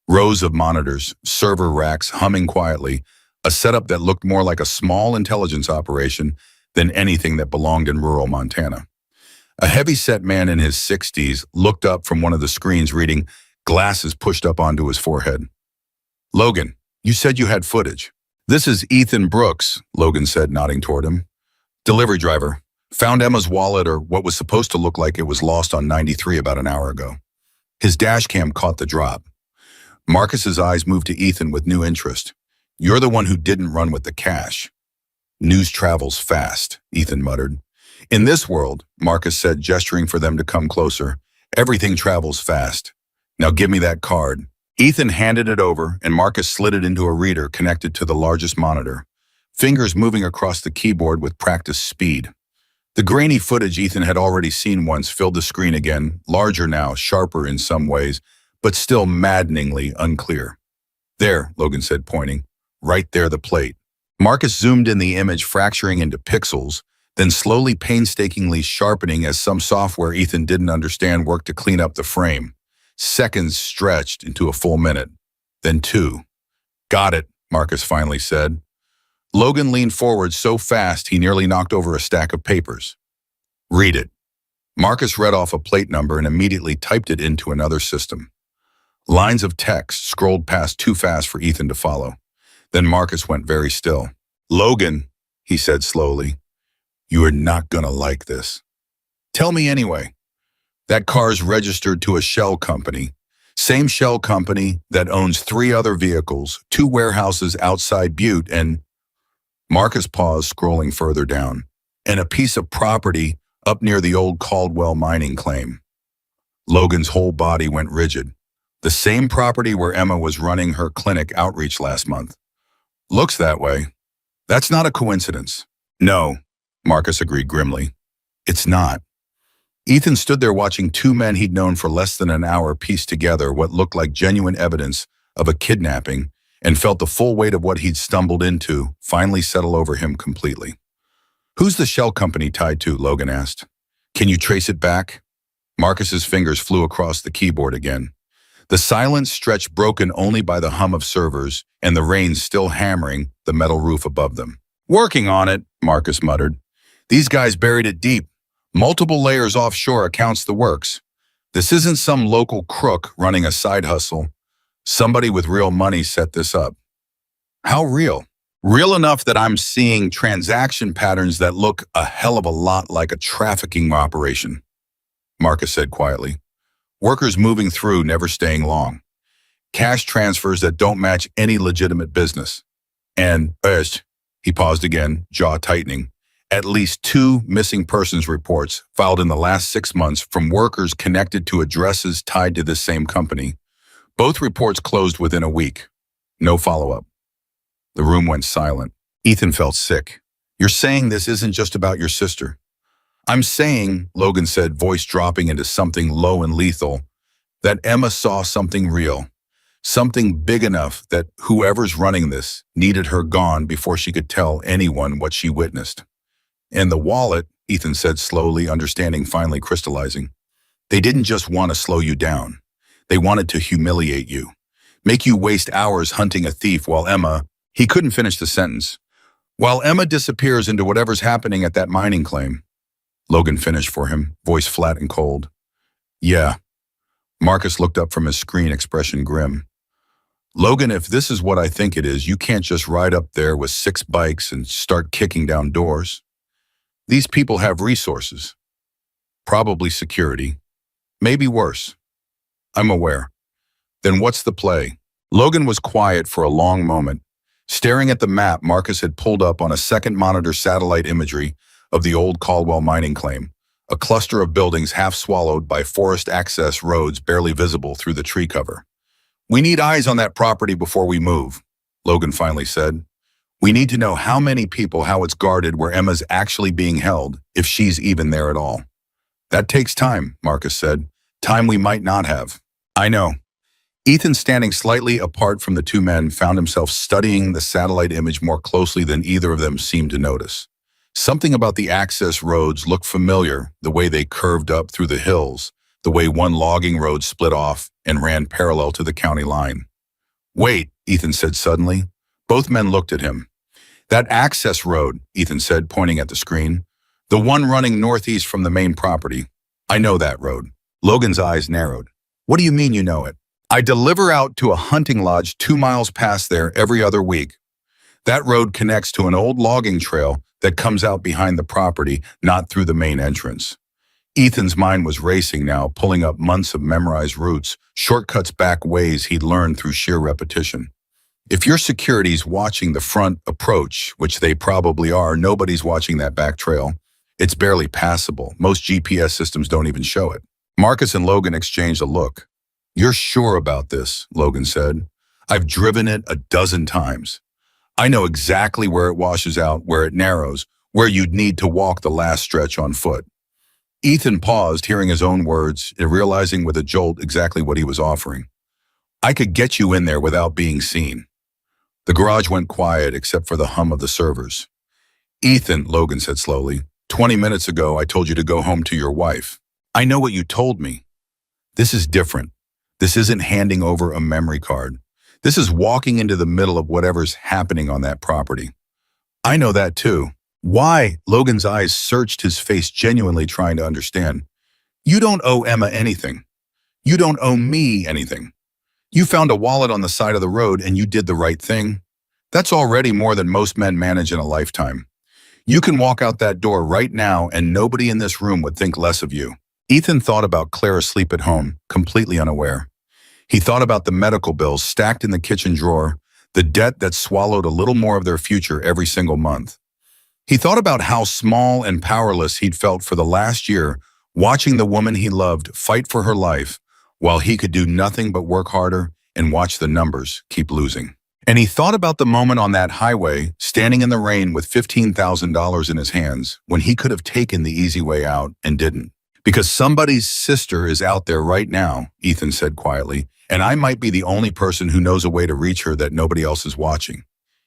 Rows of monitors, server racks humming quietly, a setup that looked more like a small intelligence operation than anything that belonged in rural Montana. A heavy-set man in his 60s looked up from one of the screens, reading, glasses pushed up onto his forehead. "Logan, you said you had footage." "This is Ethan Brooks," Logan said, nodding toward him. "Delivery driver. Found Emma's wallet, or what was supposed to look like it was lost on 93 about an hour ago." His dash cam caught the drop. Marcus's eyes moved to Ethan with new interest. "You're the one who didn't run with the cash." "News travels fast," Ethan muttered. "In this world," Marcus said, gesturing for them to come closer, "everything travels fast. Now give me that card." Ethan handed it over, and Marcus slid it into a reader connected to the largest monitor, fingers moving across the keyboard with practiced speed. The grainy footage Ethan had already seen once filled the screen again, larger now, sharper in some ways, but still maddeningly unclear. "There," Logan said, pointing. "Right there, the plate." Marcus zoomed in the image, fracturing into pixels, then slowly, painstakingly sharpening as some software Ethan didn't understand worked to clean up the frame. Seconds stretched into a full minute, then 2. "Got it," Marcus finally said. Logan leaned forward so fast he nearly knocked over a stack of papers. "Read it." Marcus read off a plate number and immediately typed it into another system. Lines of text scrolled past too fast for Ethan to follow. Then Marcus went very still. "Logan," he said slowly, "you are not gonna like this." "Tell me anyway." "That car's registered to a shell company. Same shell company that owns 3 other vehicles, 2 warehouses outside Butte, and—" Marcus paused, scrolling further down. "And a piece of property up near the old Caldwell mining claim." Logan's whole body went rigid. "The same property where Emma was running her clinic outreach last month." "Looks that way." "That's not a coincidence." "No," Marcus agreed grimly. "It's not." Ethan stood there watching 2 men he'd known for less than an hour piece together what looked like genuine evidence of a kidnapping, and felt the full weight of what he'd stumbled into finally settle over him completely. "Who's the shell company tied to?" Logan asked. "Can you trace it back?" Marcus's fingers flew across the keyboard again. The silence stretched, broken only by the hum of servers and the rain still hammering the metal roof above them. "Working on it," Marcus muttered. "These guys buried it deep. Multiple layers offshore accounts the works. This isn't some local crook running a side hustle. Somebody with real money set this up." "How real?" "Real enough that I'm seeing transaction patterns that look a hell of a lot like a trafficking operation," Marcus said quietly. "Workers moving through, never staying long. Cash transfers that don't match any legitimate business. And, he paused again, jaw tightening, at least 2 missing persons reports filed in the last 6 months from workers connected to addresses tied to this same company. Both reports closed within a week. No follow-up." The room went silent. Ethan felt sick. "You're saying this isn't just about your sister?" "I'm saying," Logan said, voice dropping into something low and lethal, "that Emma saw something real. Something big enough that whoever's running this needed her gone before she could tell anyone what she witnessed." "And the wallet," Ethan said slowly, understanding finally crystallizing. "They didn't just want to slow you down. They wanted to humiliate you. Make you waste hours hunting a thief while Emma—" He couldn't finish the sentence. "While Emma disappears into whatever's happening at that mining claim." Logan finished for him, voice flat and cold. "Yeah." Marcus looked up from his screen, expression grim. "Logan, if this is what I think it is, you can't just ride up there with 6 bikes and start kicking down doors. These people have resources. Probably security. Maybe worse. I'm aware. Then what's the play?" Logan was quiet for a long moment, staring at the map Marcus had pulled up on a second monitor, satellite imagery of the old Caldwell mining claim, a cluster of buildings half swallowed by forest access roads barely visible through the tree cover. "We need eyes on that property before we move," Logan finally said. "We need to know how many people, how it's guarded, where Emma's actually being held, if she's even there at all." "That takes time," Marcus said. "Time we might not have." "I know." Ethan, standing slightly apart from the two men, found himself studying the satellite image more closely than either of them seemed to notice. Something about the access roads looked familiar, the way they curved up through the hills, the way one logging road split off and ran parallel to the county line. "Wait," Ethan said suddenly. Both men looked at him. "That access road," Ethan said, pointing at the screen. "The one running northeast from the main property. I know that road." Logan's eyes narrowed. "What do you mean you know it?" "I deliver out to a hunting lodge 2 miles past there every other week. That road connects to an old logging trail that comes out behind the property, not through the main entrance." Ethan's mind was racing now, pulling up months of memorized routes, shortcuts back ways he'd learned through sheer repetition. If your security's watching the front approach, which they probably are, nobody's watching that back trail. It's barely passable. Most GPS systems don't even show it. Marcus and Logan exchanged a look. "You're sure about this?" Logan said. "I've driven it a dozen times. I know exactly where it washes out, where it narrows, where you'd need to walk the last stretch on foot." Ethan paused, hearing his own words and realizing with a jolt exactly what he was offering. "I could get you in there without being seen." The garage went quiet except for the hum of the servers. "Ethan," Logan said slowly, 20 minutes ago I told you to go home to your wife. I know what you told me. This is different. This isn't handing over a memory card. This is walking into the middle of whatever's happening on that property." "I know that too." "Why?" Logan's eyes searched his face, genuinely trying to understand. "You don't owe Emma anything. You don't owe me anything. You found a wallet on the side of the road and you did the right thing. That's already more than most men manage in a lifetime. You can walk out that door right now and nobody in this room would think less of you." Ethan thought about Claire asleep at home, completely unaware. He thought about the medical bills stacked in the kitchen drawer, the debt that swallowed a little more of their future every single month. He thought about how small and powerless he'd felt for the last year, watching the woman he loved fight for her life, while he could do nothing but work harder and watch the numbers keep losing. And he thought about the moment on that highway, standing in the rain with $15,000 in his hands, when he could have taken the easy way out and didn't. "Because somebody's sister is out there right now," Ethan said quietly, "and I might be the only person who knows a way to reach her that nobody else is watching.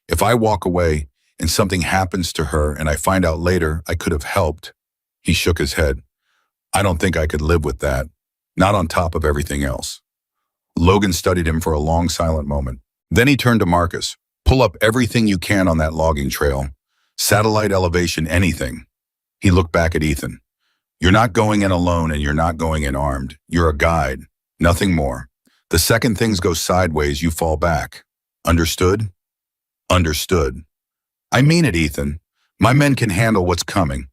If I walk away and something happens to her and I find out later I could have helped," he shook his head, "I don't think I could live with that, not on top of everything else." Logan studied him for a long silent moment. Then he turned to Marcus. "Pull up everything you can on that logging trail. Satellite elevation, anything." He looked back at Ethan. "You're not going in alone and you're not going in armed. You're a guide, nothing more. The second things go sideways, you fall back. Understood?" "Understood." "I mean it, Ethan. My men can handle what's coming.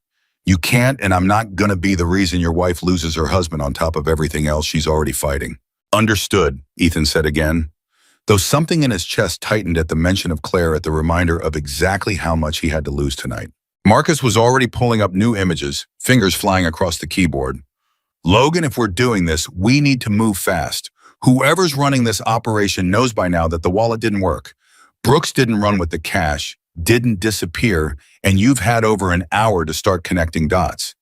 You can't, and I'm not gonna be the reason your wife loses her husband on top of everything else she's already fighting." "Understood," Ethan said again, though something in his chest tightened at the mention of Claire, at the reminder of exactly how much he had to lose tonight. Marcus was already pulling up new images, fingers flying across the keyboard. "Logan, if we're doing this, we need to move fast. Whoever's running this operation knows by now that the wallet didn't work. Brooks didn't run with the cash, didn't disappear, and you've had over an hour to start connecting dots.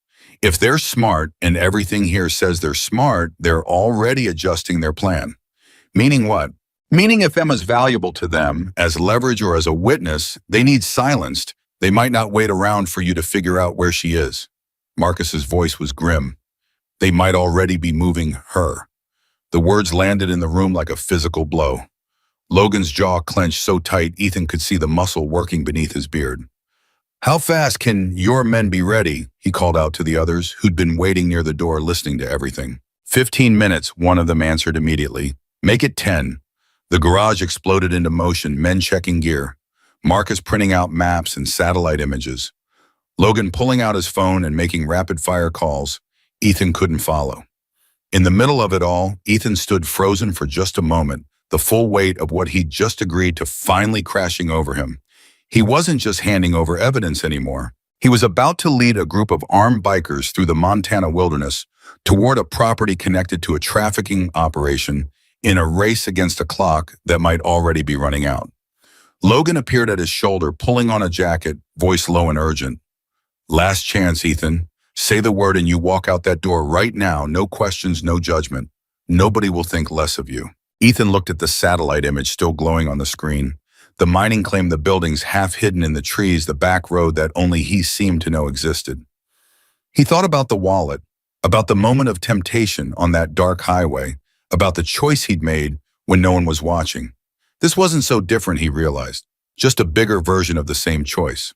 If they're smart, and everything here says they're smart, they're already adjusting their plan." "Meaning what?" "Meaning if Emma's valuable to them, as leverage or as a witness, they need silenced. They might not wait around for you to figure out where she is." Marcus's voice was grim. "They might already be moving her." The words landed in the room like a physical blow. Logan's jaw clenched so tight Ethan could see the muscle working beneath his beard. "How fast can your men be ready?" he called out to the others, who'd been waiting near the door listening to everything. 15 minutes, one of them answered immediately. "Make it 10. The garage exploded into motion, men checking gear. Marcus printing out maps and satellite images. Logan pulling out his phone and making rapid-fire calls. Ethan couldn't follow. In the middle of it all, Ethan stood frozen for just a moment, the full weight of what he'd just agreed to finally crashing over him. He wasn't just handing over evidence anymore. He was about to lead a group of armed bikers through the Montana wilderness toward a property connected to a trafficking operation in a race against a clock that might already be running out. Logan appeared at his shoulder, pulling on a jacket, voice low and urgent. "Last chance, Ethan. Say the word and you walk out that door right now. No questions, no judgment. Nobody will think less of you." Ethan looked at the satellite image still glowing on the screen. The mining claim the buildings half hidden in the trees, the back road that only he seemed to know existed. He thought about the wallet, about the moment of temptation on that dark highway, about the choice he'd made when no one was watching. This wasn't so different, he realized, just a bigger version of the same choice.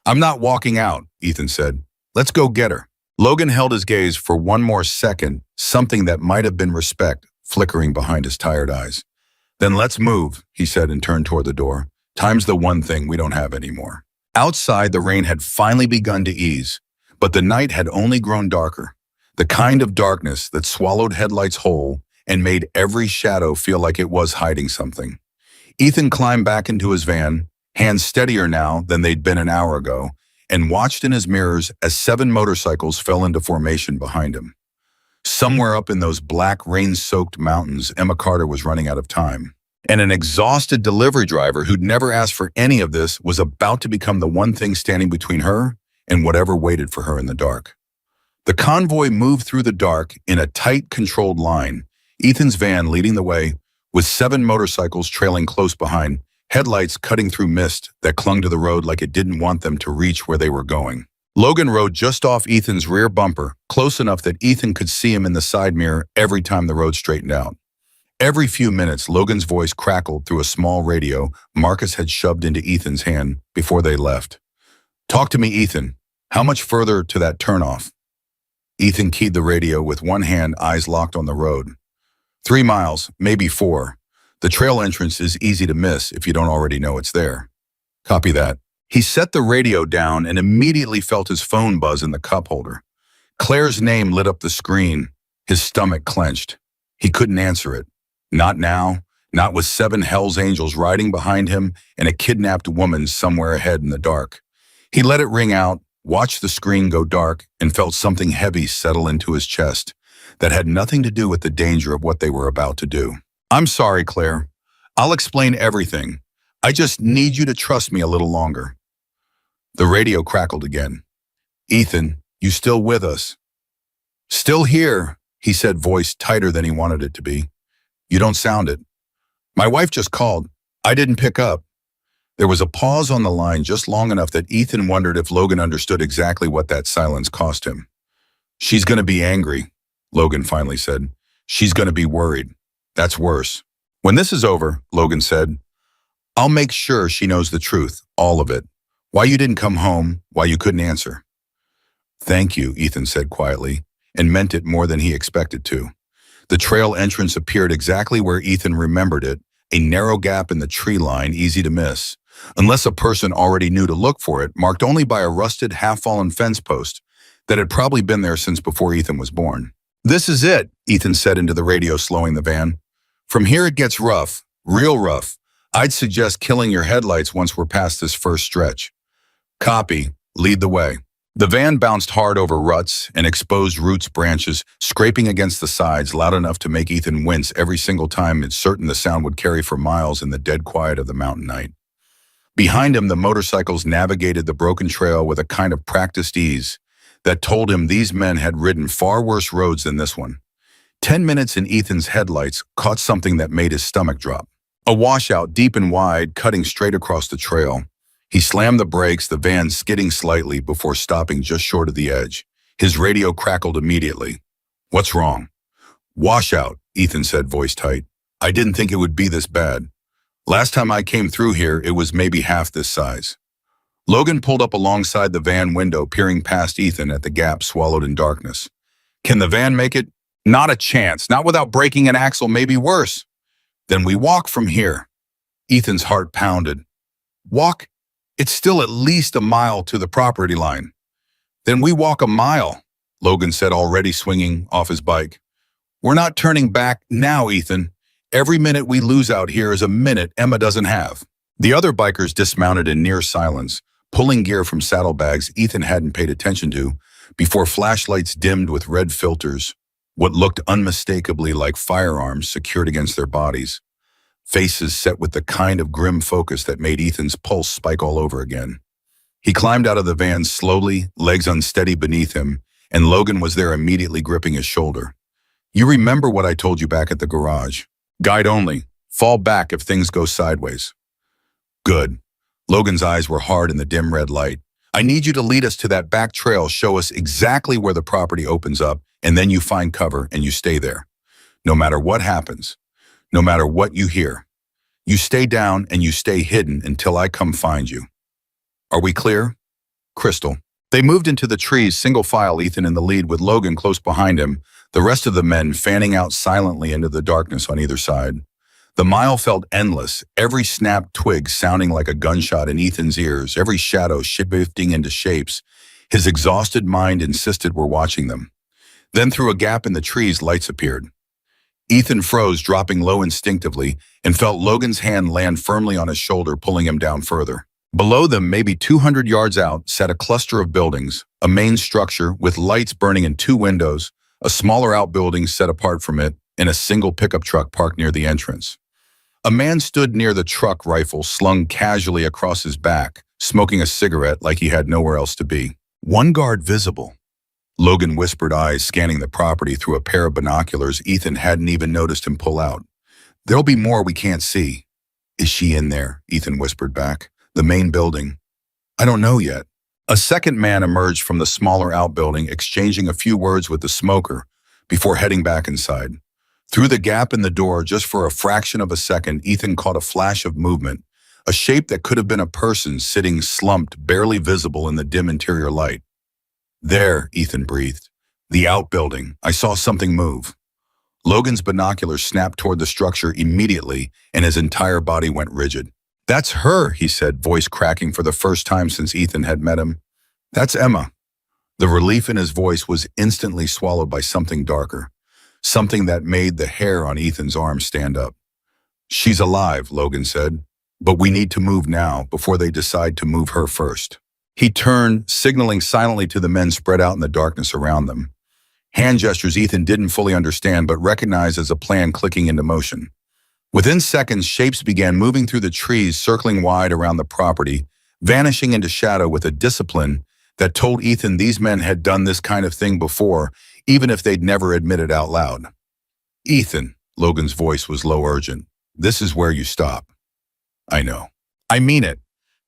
"I'm not walking out," Ethan said. "Let's go get her." Logan held his gaze for one more second, something that might have been respect flickering behind his tired eyes. "Then let's move," he said and turned toward the door. "Time's the one thing we don't have anymore." Outside, the rain had finally begun to ease, but the night had only grown darker, the kind of darkness that swallowed headlights whole and made every shadow feel like it was hiding something. Ethan climbed back into his van, hands steadier now than they'd been an hour ago, and watched in his mirrors as 7 motorcycles fell into formation behind him. Somewhere up in those black, rain-soaked mountains, Emma Carter was running out of time. And an exhausted delivery driver who'd never asked for any of this was about to become the one thing standing between her and whatever waited for her in the dark. The convoy moved through the dark in a tight, controlled line, Ethan's van leading the way, with 7 motorcycles trailing close behind, headlights cutting through mist that clung to the road like it didn't want them to reach where they were going. Logan rode just off Ethan's rear bumper, close enough that Ethan could see him in the side mirror every time the road straightened out. Every few minutes, Logan's voice crackled through a small radio Marcus had shoved into Ethan's hand before they left. "Talk to me, Ethan. How much further to that turnoff?" Ethan keyed the radio with one hand, eyes locked on the road. 3 miles, maybe 4. The trail entrance is easy to miss if you don't already know it's there." "Copy that." He set the radio down and immediately felt his phone buzz in the cup holder. Claire's name lit up the screen. His stomach clenched. He couldn't answer it. Not now, not with 7 Hell's Angels riding behind him and a kidnapped woman somewhere ahead in the dark. He let it ring out, watched the screen go dark, and felt something heavy settle into his chest that had nothing to do with the danger of what they were about to do. "I'm sorry, Claire. I'll explain everything. I just need you to trust me a little longer." The radio crackled again. "Ethan, you still with us?" "Still here," he said, voice tighter than he wanted it to be. "You don't sound it." "My wife just called. I didn't pick up." There was a pause on the line just long enough that Ethan wondered if Logan understood exactly what that silence cost him. "She's going to be angry," Logan finally said. "She's going to be worried. That's worse." "When this is over," Logan said, "I'll make sure she knows the truth, all of it. Why you didn't come home, why you couldn't answer." "Thank you," Ethan said quietly, and meant it more than he expected to. The trail entrance appeared exactly where Ethan remembered it, a narrow gap in the tree line, easy to miss, unless a person already knew to look for it, marked only by a rusted, half-fallen fence post that had probably been there since before Ethan was born. "This is it," Ethan said into the radio, slowing the van. "From here it gets rough, real rough. I'd suggest killing your headlights once we're past this first stretch." "Copy. Lead the way." The van bounced hard over ruts and exposed roots branches, scraping against the sides loud enough to make Ethan wince every single time it's certain the sound would carry for miles in the dead quiet of the mountain night. Behind him, the motorcycles navigated the broken trail with a kind of practiced ease that told him these men had ridden far worse roads than this one. 10 minutes in Ethan's headlights caught something that made his stomach drop. A washout deep and wide, cutting straight across the trail. He slammed the brakes, the van skidding slightly before stopping just short of the edge. His radio crackled immediately. "What's wrong?" "Washout," Ethan said, voice tight. "I didn't think it would be this bad. Last time I came through here, it was maybe half this size." Logan pulled up alongside the van window, peering past Ethan at the gap swallowed in darkness. "Can the van make it?" "Not a chance, not without breaking an axle, maybe worse." "Then we walk from here." Ethan's heart pounded. "Walk? It's still at least a mile to the property line." "Then we walk a mile," Logan said, already swinging off his bike. "We're not turning back now, Ethan. Every minute we lose out here is a minute Emma doesn't have." The other bikers dismounted in near silence, pulling gear from saddlebags Ethan hadn't paid attention to before flashlights dimmed with red filters, what looked unmistakably like firearms secured against their bodies, faces set with the kind of grim focus that made Ethan's pulse spike all over again. He climbed out of the van slowly, legs unsteady beneath him, and Logan was there immediately gripping his shoulder. "You remember what I told you back at the garage? Guide only. Fall back if things go sideways." "Good." Logan's eyes were hard in the dim red light. "I need you to lead us to that back trail, show us exactly where the property opens up, and then you find cover and you stay there. No matter what happens, no matter what you hear, you stay down and you stay hidden until I come find you. Are we clear?" "Crystal." They moved into the trees, single file, Ethan in the lead with Logan close behind him, the rest of the men fanning out silently into the darkness on either side. The mile felt endless, every snapped twig sounding like a gunshot in Ethan's ears, every shadow shifting into shapes his exhausted mind insisted were watching them. Then through a gap in the trees, lights appeared. Ethan froze, dropping low instinctively, and felt Logan's hand land firmly on his shoulder, pulling him down further. Below them, maybe 200 yards out, sat a cluster of buildings, a main structure with lights burning in 2 windows, a smaller outbuilding set apart from it, and a single pickup truck parked near the entrance. A man stood near the truck, rifle slung casually across his back, smoking a cigarette like he had nowhere else to be. "One guard visible." Logan whispered, eyes scanning the property through a pair of binoculars Ethan hadn't even noticed him pull out. "There'll be more we can't see." "Is she in there?" Ethan whispered back. "The main building?" "I don't know yet." A second man emerged from the smaller outbuilding, exchanging a few words with the smoker before heading back inside. Through the gap in the door, just for a fraction of a second, Ethan caught a flash of movement, a shape that could have been a person sitting slumped, barely visible in the dim interior light. "There," Ethan breathed. "The outbuilding. I saw something move." Logan's binoculars snapped toward the structure immediately, and his entire body went rigid. "That's her," he said, voice cracking for the first time since Ethan had met him. "That's Emma." The relief in his voice was instantly swallowed by something darker, something that made the hair on Ethan's arm stand up. "She's alive," Logan said, "but we need to move now before they decide to move her first." He turned, signaling silently to the men spread out in the darkness around them. Hand gestures Ethan didn't fully understand but recognized as a plan clicking into motion. Within seconds, shapes began moving through the trees, circling wide around the property, vanishing into shadow with a discipline that told Ethan these men had done this kind of thing before, even if they'd never admitted out loud. "Ethan," Logan's voice was low, urgent, "this is where you stop." "I know. I mean it.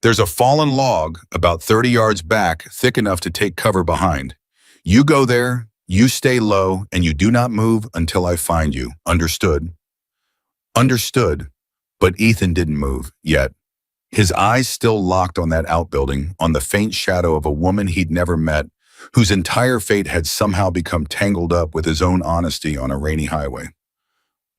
There's a fallen log about 30 yards back, thick enough to take cover behind. You go there, you stay low, and you do not move until I find you. Understood?" Understood, but Ethan didn't move, yet. His eyes still locked on that outbuilding, on the faint shadow of a woman he'd never met, whose entire fate had somehow become tangled up with his own honesty on a rainy highway.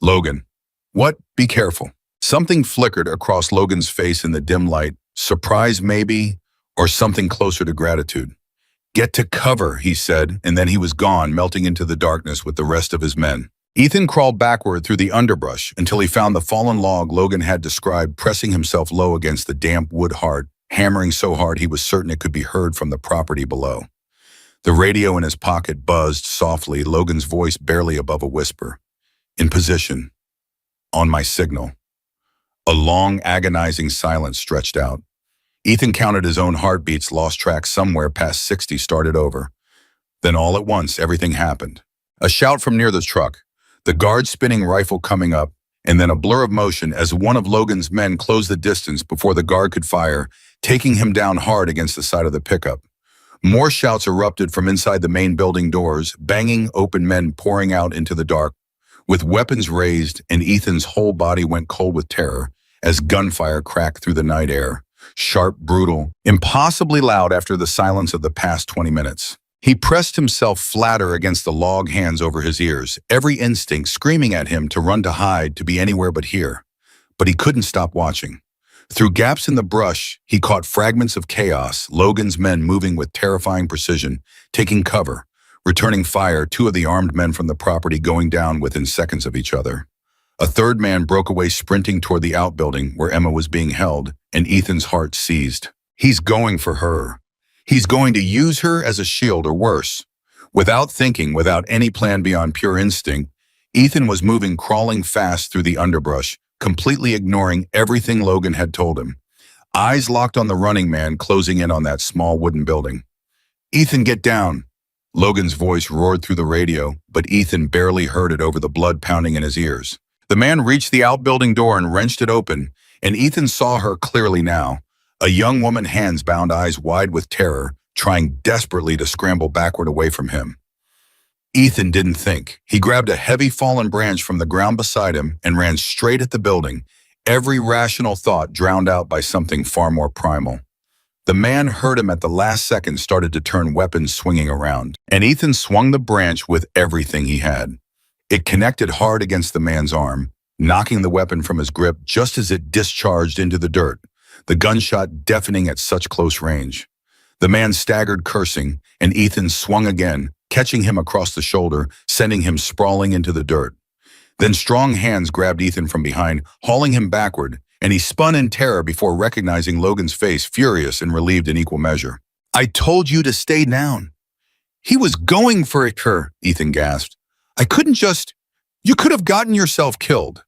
"Logan." "What? Be careful." Something flickered across Logan's face in the dim light, surprise maybe, or something closer to gratitude. "Get to cover," he said, and then he was gone, melting into the darkness with the rest of his men. Ethan crawled backward through the underbrush until he found the fallen log Logan had described, pressing himself low against the damp wood heart, hammering so hard he was certain it could be heard from the property below. The radio in his pocket buzzed softly, Logan's voice barely above a whisper. "In position. On my signal." A long, agonizing silence stretched out. Ethan counted his own heartbeats, lost track somewhere past 60, started over. Then all at once, everything happened. A shout from near the truck, the guard spinning rifle coming up, and then a blur of motion as one of Logan's men closed the distance before the guard could fire, taking him down hard against the side of the pickup. More shouts erupted from inside the main building doors, banging open men pouring out into the dark, with weapons raised, and Ethan's whole body went cold with terror as gunfire cracked through the night air, sharp, brutal, impossibly loud after the silence of the past 20 minutes. He pressed himself flatter against the log hands over his ears, every instinct screaming at him to run, to hide, to be anywhere but here. But he couldn't stop watching. Through gaps in the brush, he caught fragments of chaos, Logan's men moving with terrifying precision, taking cover, returning fire, 2 of the armed men from the property going down within seconds of each other. A third man broke away, sprinting toward the outbuilding where Emma was being held, and Ethan's heart seized. He's going for her. He's going to use her as a shield or worse. Without thinking, without any plan beyond pure instinct, Ethan was moving crawling fast through the underbrush, completely ignoring everything Logan had told him. Eyes locked on the running man closing in on that small wooden building. "Ethan, get down!" Logan's voice roared through the radio, but Ethan barely heard it over the blood pounding in his ears. The man reached the outbuilding door and wrenched it open, and Ethan saw her clearly now. A young woman, hands bound, eyes wide with terror, trying desperately to scramble backward away from him. Ethan didn't think. He grabbed a heavy fallen branch from the ground beside him and ran straight at the building, every rational thought drowned out by something far more primal. The man heard him at the last second, started to turn, weapons swinging around, and Ethan swung the branch with everything he had. It connected hard against the man's arm, knocking the weapon from his grip just as it discharged into the dirt, the gunshot deafening at such close range. The man staggered, cursing, and Ethan swung again, catching him across the shoulder, sending him sprawling into the dirt. Then strong hands grabbed Ethan from behind, hauling him backward, and he spun in terror before recognizing Logan's face, furious and relieved in equal measure. "I told you to stay down." "He was going for her," Ethan gasped. "I couldn't just... You could have gotten yourself killed."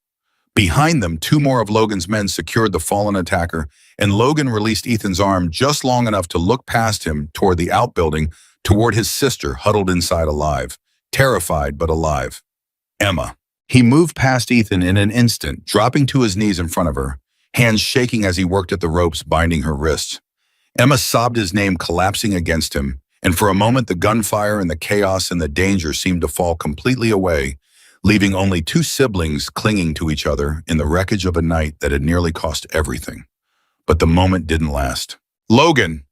Behind them, two more of Logan's men secured the fallen attacker, and Logan released Ethan's arm just long enough to look past him toward the outbuilding, toward his sister huddled inside alive, terrified but alive. Emma. He moved past Ethan in an instant, dropping to his knees in front of her, hands shaking as he worked at the ropes binding her wrists. Emma sobbed his name, collapsing against him, and for a moment the gunfire and the chaos and the danger seemed to fall completely away, leaving only two siblings clinging to each other in the wreckage of a night that had nearly cost everything. But the moment didn't last. "Logan!"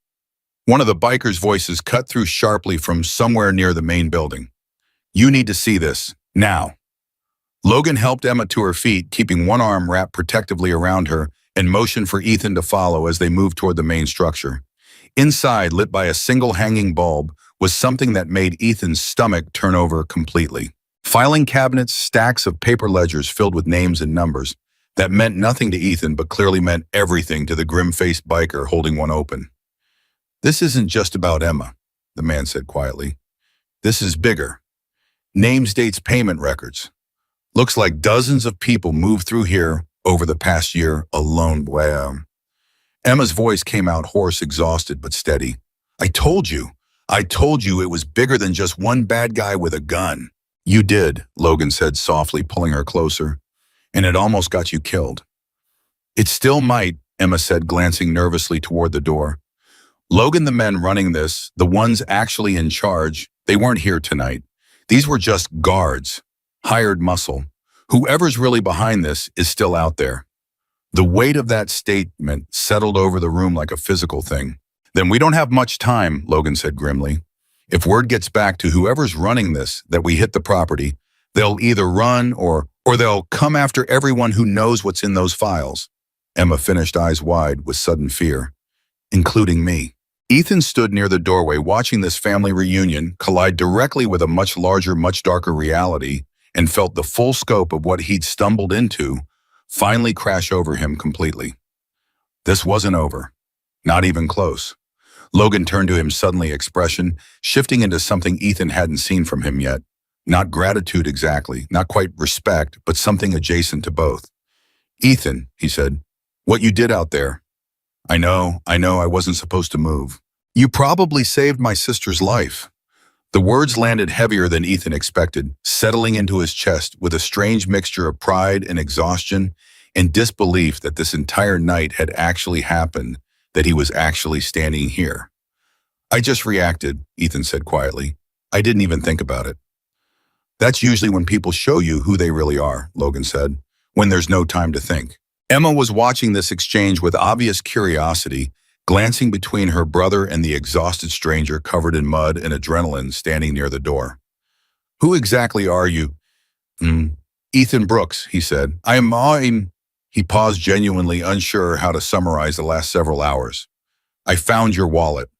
One of the bikers' voices cut through sharply from somewhere near the main building. "You need to see this, now." Logan helped Emma to her feet, keeping one arm wrapped protectively around her, and motioned for Ethan to follow as they moved toward the main structure. Inside, lit by a single hanging bulb, was something that made Ethan's stomach turn over completely. Filing cabinets, stacks of paper ledgers filled with names and numbers that meant nothing to Ethan but clearly meant everything to the grim-faced biker holding one open. "This isn't just about Emma," the man said quietly. "This is bigger. Names, dates, payment records. Looks like dozens of people moved through here over the past year alone." Wow. Emma's voice came out hoarse, exhausted, but steady. I told you it was bigger than just one bad guy with a gun." "You did," Logan said softly, pulling her closer. "And it almost got you killed." "It still might," Emma said, glancing nervously toward the door. Logan, the men running this, the ones actually in charge, they weren't here tonight. These were just guards, hired muscle. Whoever's really behind this is still out there. The weight of that statement settled over the room like a physical thing. "Then we don't have much time," Logan said grimly. "If word gets back to whoever's running this that we hit the property, they'll either run or they'll come after everyone who knows what's in those files." Emma finished, eyes wide with sudden fear. "Including me." Ethan stood near the doorway, watching this family reunion collide directly with a much larger, much darker reality, and felt the full scope of what he'd stumbled into finally crash over him completely. This wasn't over. Not even close. Logan turned to him suddenly, expression shifting into something Ethan hadn't seen from him yet. Not gratitude exactly, not quite respect, but something adjacent to both. "Ethan," he said, "what you did out there. I know I wasn't supposed to move. You probably saved my sister's life." The words landed heavier than Ethan expected, settling into his chest with a strange mixture of pride and exhaustion and disbelief that this entire night had actually happened, that he was actually standing here. "I just reacted," Ethan said quietly. "I didn't even think about it." "That's usually when people show you who they really are," Logan said, "when there's no time to think." Emma was watching this exchange with obvious curiosity, glancing between her brother and the exhausted stranger covered in mud and adrenaline standing near the door. "Who exactly are you?" "Ethan Brooks," he said. I'm... He paused, genuinely unsure how to summarize the last several hours. "I found your wallet."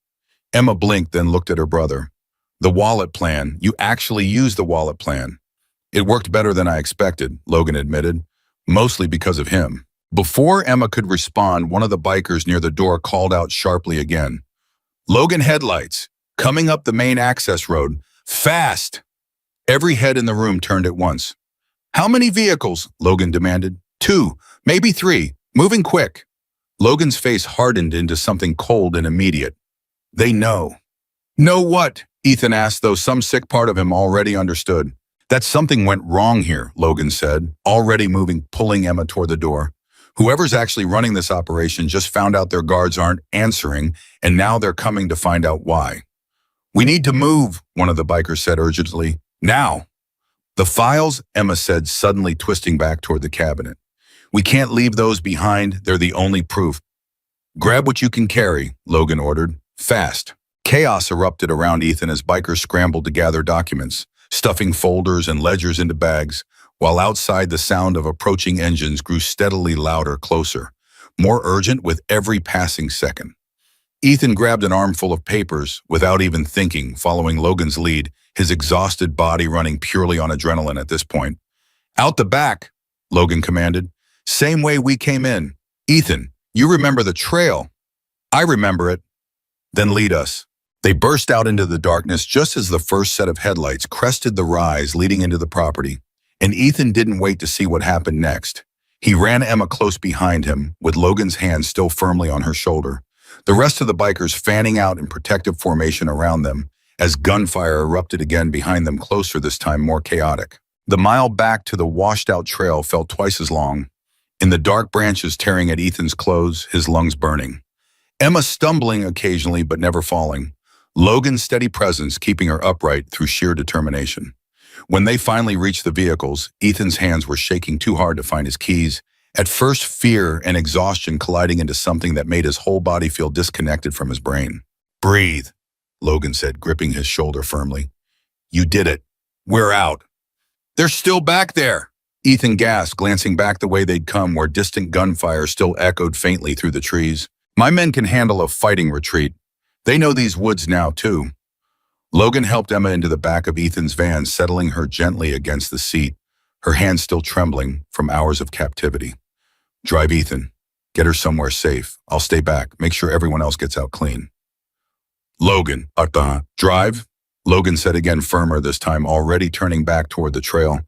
Emma blinked, then looked at her brother. "The wallet plan. You actually used the wallet plan." "It worked better than I expected," Logan admitted, "mostly because of him." Before Emma could respond, one of the bikers near the door called out sharply again. Logan headlights, coming up the main access road. Fast! Every head in the room turned at once. How many vehicles? Logan demanded. 2, maybe 3. Moving quick. Logan's face hardened into something cold and immediate. They know. Know what? Ethan asked, though some sick part of him already understood. That something went wrong here, Logan said, already moving, pulling Emma toward the door. Whoever's actually running this operation just found out their guards aren't answering, and now they're coming to find out why. We need to move, one of the bikers said urgently. Now. The files, Emma said, suddenly twisting back toward the cabinet. We can't leave those behind. They're the only proof. Grab what you can carry, Logan ordered. Fast. Chaos erupted around Ethan as bikers scrambled to gather documents, stuffing folders and ledgers into bags, while outside the sound of approaching engines grew steadily louder, closer, more urgent with every passing second. Ethan grabbed an armful of papers without even thinking, following Logan's lead, his exhausted body running purely on adrenaline at this point. Out the back, Logan commanded. Same way we came in. Ethan, you remember the trail. I remember it. Then lead us. They burst out into the darkness just as the first set of headlights crested the rise leading into the property, and Ethan didn't wait to see what happened next. He ran Emma close behind him, with Logan's hand still firmly on her shoulder, the rest of the bikers fanning out in protective formation around them, as gunfire erupted again behind them, closer this time, more chaotic. The mile back to the washed-out trail felt twice as long, in the dark branches tearing at Ethan's clothes, his lungs burning. Emma stumbling occasionally but never falling. Logan's steady presence keeping her upright through sheer determination. When they finally reached the vehicles, Ethan's hands were shaking too hard to find his keys. At first, fear and exhaustion colliding into something that made his whole body feel disconnected from his brain. Breathe, Logan said, gripping his shoulder firmly. You did it. We're out. They're still back there, Ethan gasped, glancing back the way they'd come, where distant gunfire still echoed faintly through the trees. My men can handle a fighting retreat. They know these woods now, too. Logan helped Emma into the back of Ethan's van, settling her gently against the seat, her hands still trembling from hours of captivity. Drive Ethan. Get her somewhere safe. I'll stay back. Make sure everyone else gets out clean. Logan, drive? Logan said again, firmer this time, already turning back toward the trail.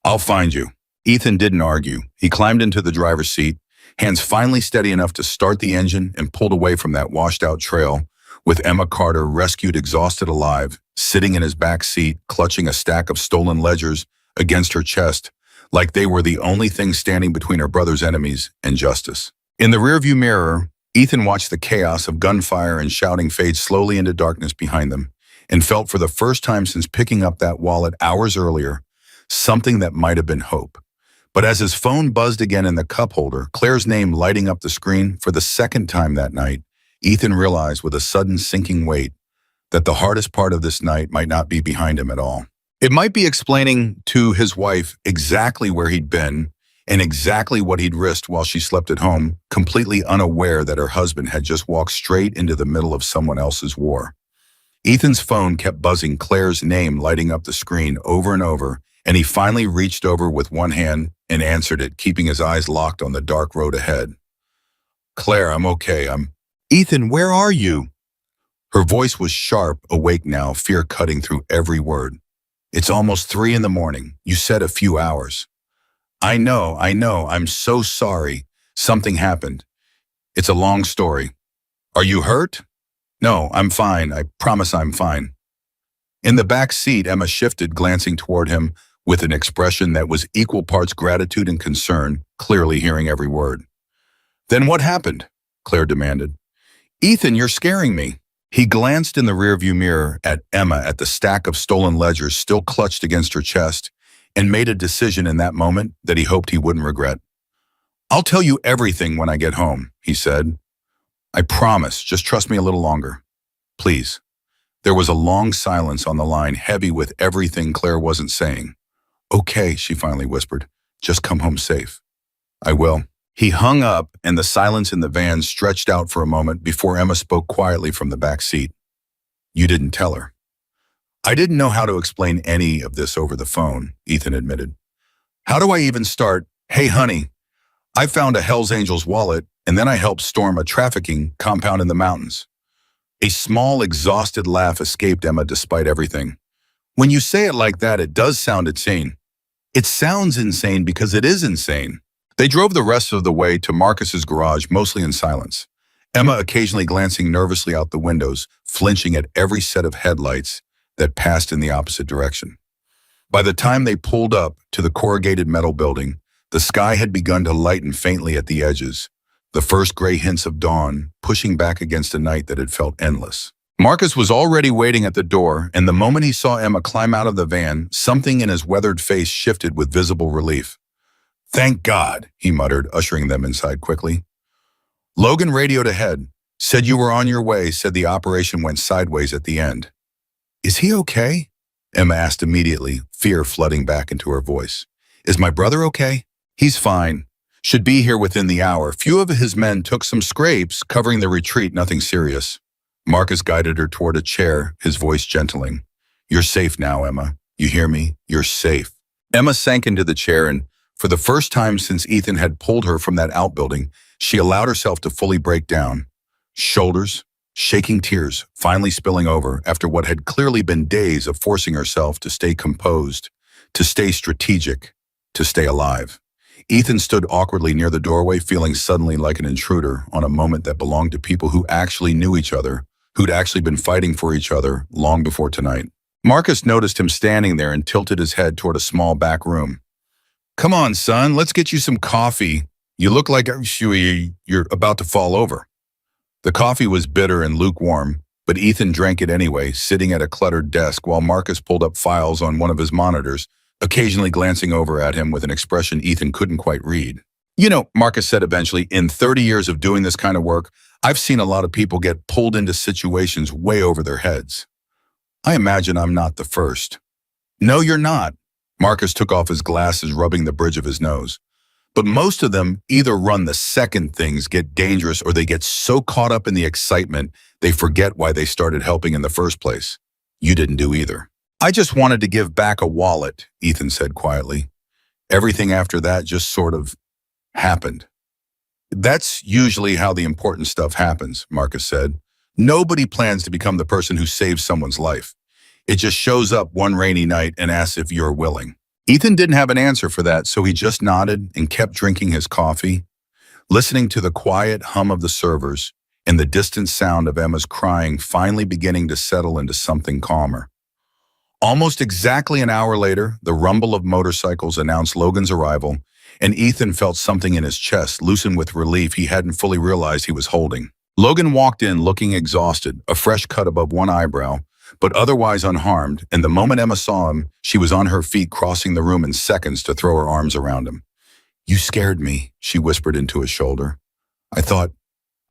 I'll find you. Ethan didn't argue. He climbed into the driver's seat, hands finally steady enough to start the engine, and pulled away from that washed-out trail, with Emma Carter, rescued, exhausted, alive, sitting in his back seat, clutching a stack of stolen ledgers against her chest, like they were the only thing standing between her brother's enemies and justice. In the rearview mirror, Ethan watched the chaos of gunfire and shouting fade slowly into darkness behind them, and felt for the first time since picking up that wallet hours earlier, something that might have been hope. But as his phone buzzed again in the cup holder, Claire's name lighting up the screen for the second time that night, Ethan realized with a sudden sinking weight that the hardest part of this night might not be behind him at all. It might be explaining to his wife exactly where he'd been and exactly what he'd risked while she slept at home, completely unaware that her husband had just walked straight into the middle of someone else's war. Ethan's phone kept buzzing, Claire's name lighting up the screen over and over, and he finally reached over with one hand and answered it, keeping his eyes locked on the dark road ahead. Claire, I'm okay. Ethan, where are you? Her voice was sharp, awake now, fear cutting through every word. It's almost 3 a.m. You said a few hours. I know. I'm so sorry. Something happened. It's a long story. Are you hurt? No, I'm fine. I promise I'm fine. In the back seat, Emma shifted, glancing toward him with an expression that was equal parts gratitude and concern, clearly hearing every word. Then what happened? Claire demanded. Ethan, you're scaring me. He glanced in the rearview mirror at Emma, at the stack of stolen ledgers still clutched against her chest, and made a decision in that moment that he hoped he wouldn't regret. I'll tell you everything when I get home, he said. I promise, just trust me a little longer. Please. There was a long silence on the line, heavy with everything Claire wasn't saying. Okay, she finally whispered. Just come home safe. I will. He hung up, and the silence in the van stretched out for a moment before Emma spoke quietly from the back seat. You didn't tell her. I didn't know how to explain any of this over the phone, Ethan admitted. How do I even start? Hey, honey, I found a Hells Angels wallet, and then I helped storm a trafficking compound in the mountains. A small, exhausted laugh escaped Emma despite everything. When you say it like that, it does sound insane. It sounds insane because it is insane. They drove the rest of the way to Marcus's garage, mostly in silence. Emma occasionally glancing nervously out the windows, flinching at every set of headlights that passed in the opposite direction. By the time they pulled up to the corrugated metal building, the sky had begun to lighten faintly at the edges, the first gray hints of dawn pushing back against a night that had felt endless. Marcus was already waiting at the door, and the moment he saw Emma climb out of the van, something in his weathered face shifted with visible relief. "Thank God," he muttered, ushering them inside quickly. Logan radioed ahead, said you were on your way, said the operation went sideways at the end. "Is he okay?" Emma asked immediately, fear flooding back into her voice. "Is my brother okay?" "He's fine. Should be here within the hour. Few of his men took some scrapes, covering the retreat, nothing serious." Marcus guided her toward a chair, his voice gentling. "You're safe now, Emma. You hear me? You're safe." Emma sank into the chair, and for the first time since Ethan had pulled her from that outbuilding, she allowed herself to fully break down. Shoulders, shaking, tears finally spilling over after what had clearly been days of forcing herself to stay composed, to stay strategic, to stay alive. Ethan stood awkwardly near the doorway, feeling suddenly like an intruder on a moment that belonged to people who actually knew each other, who'd actually been fighting for each other long before tonight. Marcus noticed him standing there and tilted his head toward a small back room. "Come on, son, let's get you some coffee. You look like you're about to fall over." The coffee was bitter and lukewarm, but Ethan drank it anyway, sitting at a cluttered desk while Marcus pulled up files on one of his monitors, occasionally glancing over at him with an expression Ethan couldn't quite read. "You know," Marcus said eventually, "in 30 years of doing this kind of work, I've seen a lot of people get pulled into situations way over their heads. I imagine I'm not the first." "No, you're not." Marcus took off his glasses, rubbing the bridge of his nose. "But most of them either run the second things get dangerous or they get so caught up in the excitement they forget why they started helping in the first place. You didn't do either." "I just wanted to give back a wallet," Ethan said quietly. "Everything after that just sort of happened." "That's usually how the important stuff happens," Marcus said. "Nobody plans to become the person who saves someone's life. It just shows up one rainy night and asks if you're willing." Ethan didn't have an answer for that, so he just nodded and kept drinking his coffee, listening to the quiet hum of the servers and the distant sound of Emma's crying finally beginning to settle into something calmer. Almost exactly an hour later, the rumble of motorcycles announced Logan's arrival, and Ethan felt something in his chest loosen with relief he hadn't fully realized he was holding. Logan walked in looking exhausted, a fresh cut above one eyebrow, but otherwise unharmed, and the moment Emma saw him, she was on her feet, crossing the room in seconds to throw her arms around him. "You scared me," she whispered into his shoulder.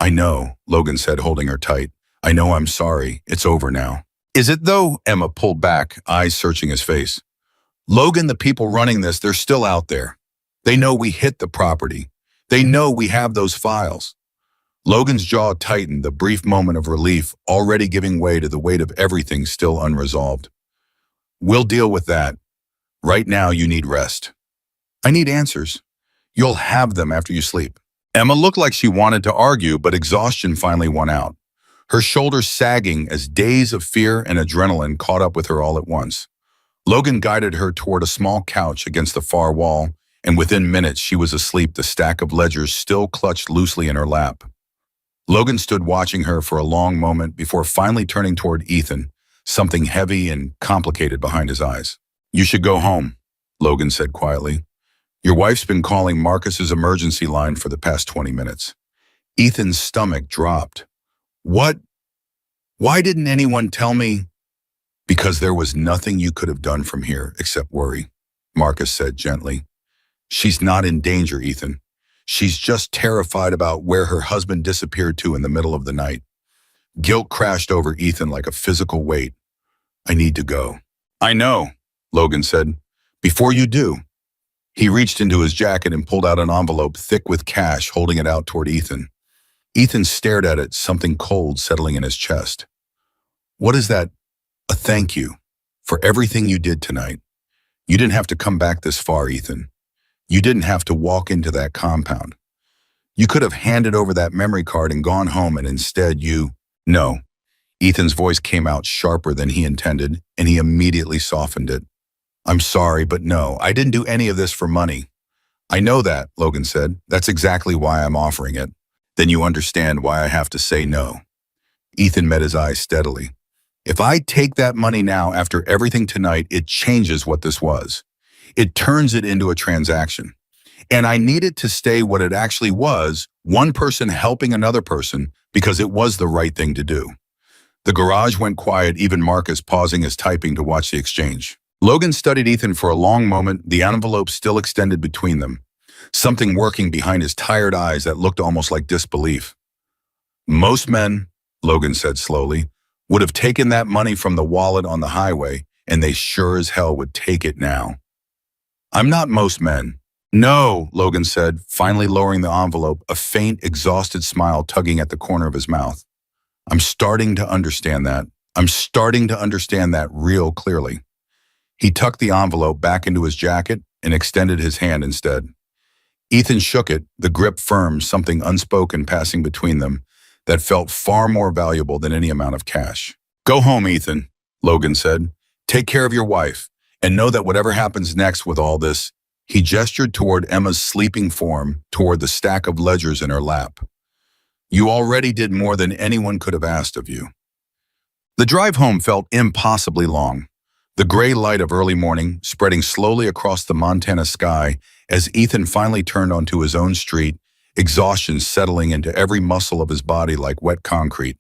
"I know," Logan said, holding her tight. "I know, I'm sorry. It's over now." "Is it though?" Emma pulled back, eyes searching his face. "Logan, the people running this, they're still out there. They know we hit the property. They know we have those files." Logan's jaw tightened, the brief moment of relief already giving way to the weight of everything still unresolved. "We'll deal with that. Right now you need rest." "I need answers." "You'll have them after you sleep." Emma looked like she wanted to argue, but exhaustion finally won out, her shoulders sagging as days of fear and adrenaline caught up with her all at once. Logan guided her toward a small couch against the far wall, and within minutes she was asleep, the stack of ledgers still clutched loosely in her lap. Logan stood watching her for a long moment before finally turning toward Ethan, something heavy and complicated behind his eyes. "You should go home," Logan said quietly. "Your wife's been calling Marcus's emergency line for the past 20 minutes. Ethan's stomach dropped. "What? Why didn't anyone tell me?" "Because there was nothing you could have done from here except worry," Marcus said gently. "She's not in danger, Ethan. She's just terrified about where her husband disappeared to in the middle of the night." Guilt crashed over Ethan like a physical weight. "I need to go." "I know," Logan said. "Before you do." He reached into his jacket and pulled out an envelope thick with cash, holding it out toward Ethan. Ethan stared at it, something cold settling in his chest. "What is that?" "A thank you for everything you did tonight. You didn't have to come back this far, Ethan. You didn't have to walk into that compound. You could have handed over that memory card and gone home, and instead you... No. Ethan's voice came out sharper than he intended, and he immediately softened it. I'm sorry, but no, I didn't do any of this for money. I know that, Logan said. That's exactly why I'm offering it. Then you understand why I have to say no. Ethan met his eyes steadily. If I take that money now after everything tonight, it changes what this was. It turns it into a transaction. And I need it to stay what it actually was, one person helping another person, because it was the right thing to do. The garage went quiet, even Marcus pausing his typing to watch the exchange. Logan studied Ethan for a long moment, the envelope still extended between them, something working behind his tired eyes that looked almost like disbelief. Most men, Logan said slowly, would have taken that money from the wallet on the highway, and they sure as hell would take it now. I'm not most men. No, Logan said, finally lowering the envelope, a faint, exhausted smile tugging at the corner of his mouth. I'm starting to understand that. I'm starting to understand that real clearly. He tucked the envelope back into his jacket and extended his hand instead. Ethan shook it, the grip firm, something unspoken passing between them that felt far more valuable than any amount of cash. Go home, Ethan, Logan said. Take care of your wife, and know that whatever happens next with all this, he gestured toward Emma's sleeping form, toward the stack of ledgers in her lap. You already did more than anyone could have asked of you. The drive home felt impossibly long. The gray light of early morning spreading slowly across the Montana sky as Ethan finally turned onto his own street, exhaustion settling into every muscle of his body like wet concrete.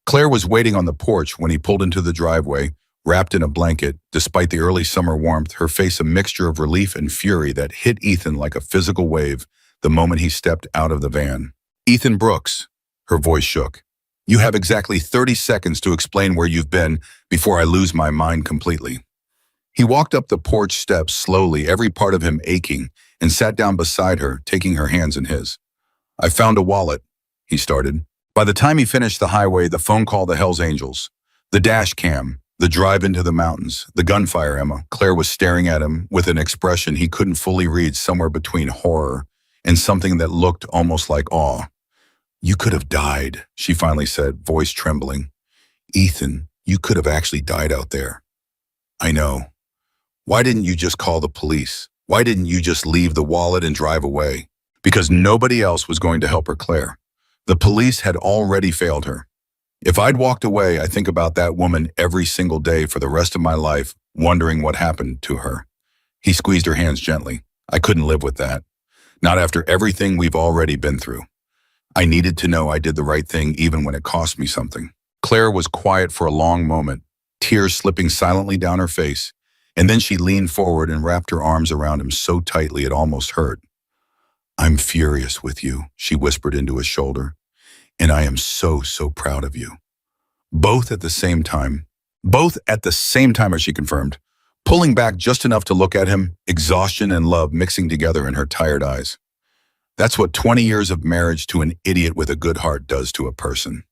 Claire was waiting on the porch when he pulled into the driveway, wrapped in a blanket, despite the early summer warmth, her face a mixture of relief and fury that hit Ethan like a physical wave the moment he stepped out of the van. Ethan Brooks, her voice shook. You have exactly 30 seconds to explain where you've been before I lose my mind completely. He walked up the porch steps slowly, every part of him aching, and sat down beside her, taking her hands in his. I found a wallet, he started. By the time he finished the highway, the phone call to Hell's Angels, the dash cam, the drive into the mountains, the gunfire, Emma. Claire was staring at him with an expression he couldn't fully read, somewhere between horror and something that looked almost like awe. You could have died, she finally said, voice trembling. Ethan, you could have actually died out there. I know. Why didn't you just call the police? Why didn't you just leave the wallet and drive away? Because nobody else was going to help her, Claire. The police had already failed her. If I'd walked away, I think about that woman every single day for the rest of my life, wondering what happened to her. He squeezed her hands gently. I couldn't live with that. Not after everything we've already been through. I needed to know I did the right thing even when it cost me something. Claire was quiet for a long moment, tears slipping silently down her face, and then she leaned forward and wrapped her arms around him so tightly it almost hurt. I'm furious with you, she whispered into his shoulder, and I am so proud of you. Both at the same time, as she confirmed, pulling back just enough to look at him, exhaustion and love mixing together in her tired eyes. That's what 20 years of marriage to an idiot with a good heart does to a person.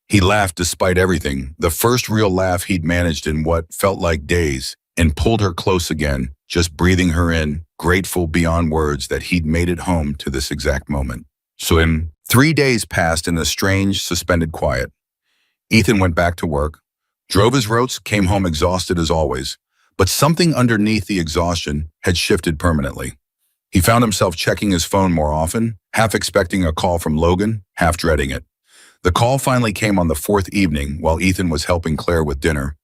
He laughed despite everything, the first real laugh he'd managed in what felt like days, and pulled her close again, just breathing her in, grateful beyond words that he'd made it home to this exact moment. So 3 days passed in a strange, suspended quiet. Ethan went back to work, drove his routes, came home exhausted as always, but something underneath the exhaustion had shifted permanently. He found himself checking his phone more often, half expecting a call from Logan, half dreading it. The call finally came on the fourth evening while Ethan was helping Claire with dinner.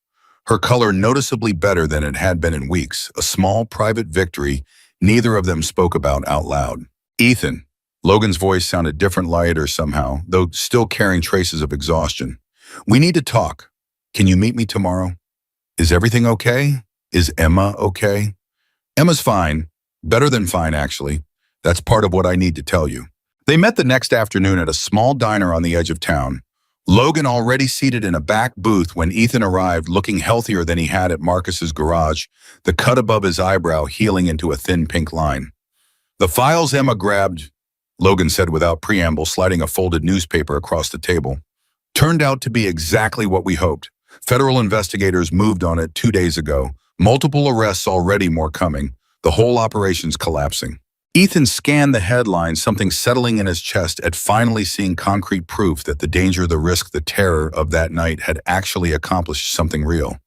Her color noticeably better than it had been in weeks, a small private victory neither of them spoke about out loud. Ethan. Logan's voice sounded different, lighter somehow, though still carrying traces of exhaustion. We need to talk. Can you meet me tomorrow? Is everything okay? Is Emma okay? Emma's fine. Better than fine, actually. That's part of what I need to tell you. They met the next afternoon at a small diner on the edge of town. Logan already seated in a back booth when Ethan arrived, looking healthier than he had at Marcus's garage, the cut above his eyebrow healing into a thin pink line. The files Emma grabbed, Logan said without preamble, sliding a folded newspaper across the table, turned out to be exactly what we hoped. Federal investigators moved on it 2 days ago. Multiple arrests already, more coming. The whole operation's collapsing. Ethan scanned the headlines, something settling in his chest at finally seeing concrete proof that the danger, the risk, the terror of that night had actually accomplished something real.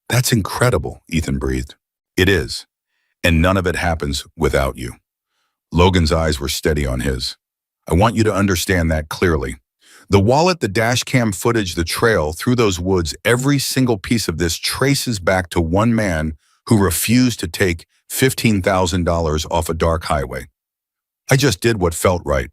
That's incredible, Ethan breathed. It is, and none of it happens without you. Logan's eyes were steady on his. I want you to understand that clearly. The wallet, the dash cam footage, the trail through those woods, every single piece of this traces back to one man who refused to take $15,000 off a dark highway. I just did what felt right.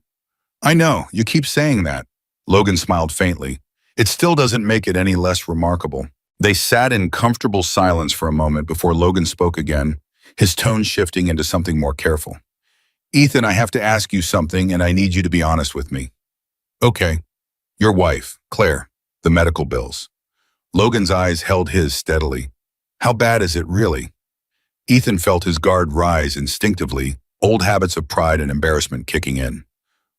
I know, you keep saying that. Logan smiled faintly. It still doesn't make it any less remarkable. They sat in comfortable silence for a moment before Logan spoke again, his tone shifting into something more careful. Ethan, I have to ask you something, and I need you to be honest with me. Okay. Your wife, Claire, the medical bills. Logan's eyes held his steadily. How bad is it really? Ethan felt his guard rise instinctively, old habits of pride and embarrassment kicking in.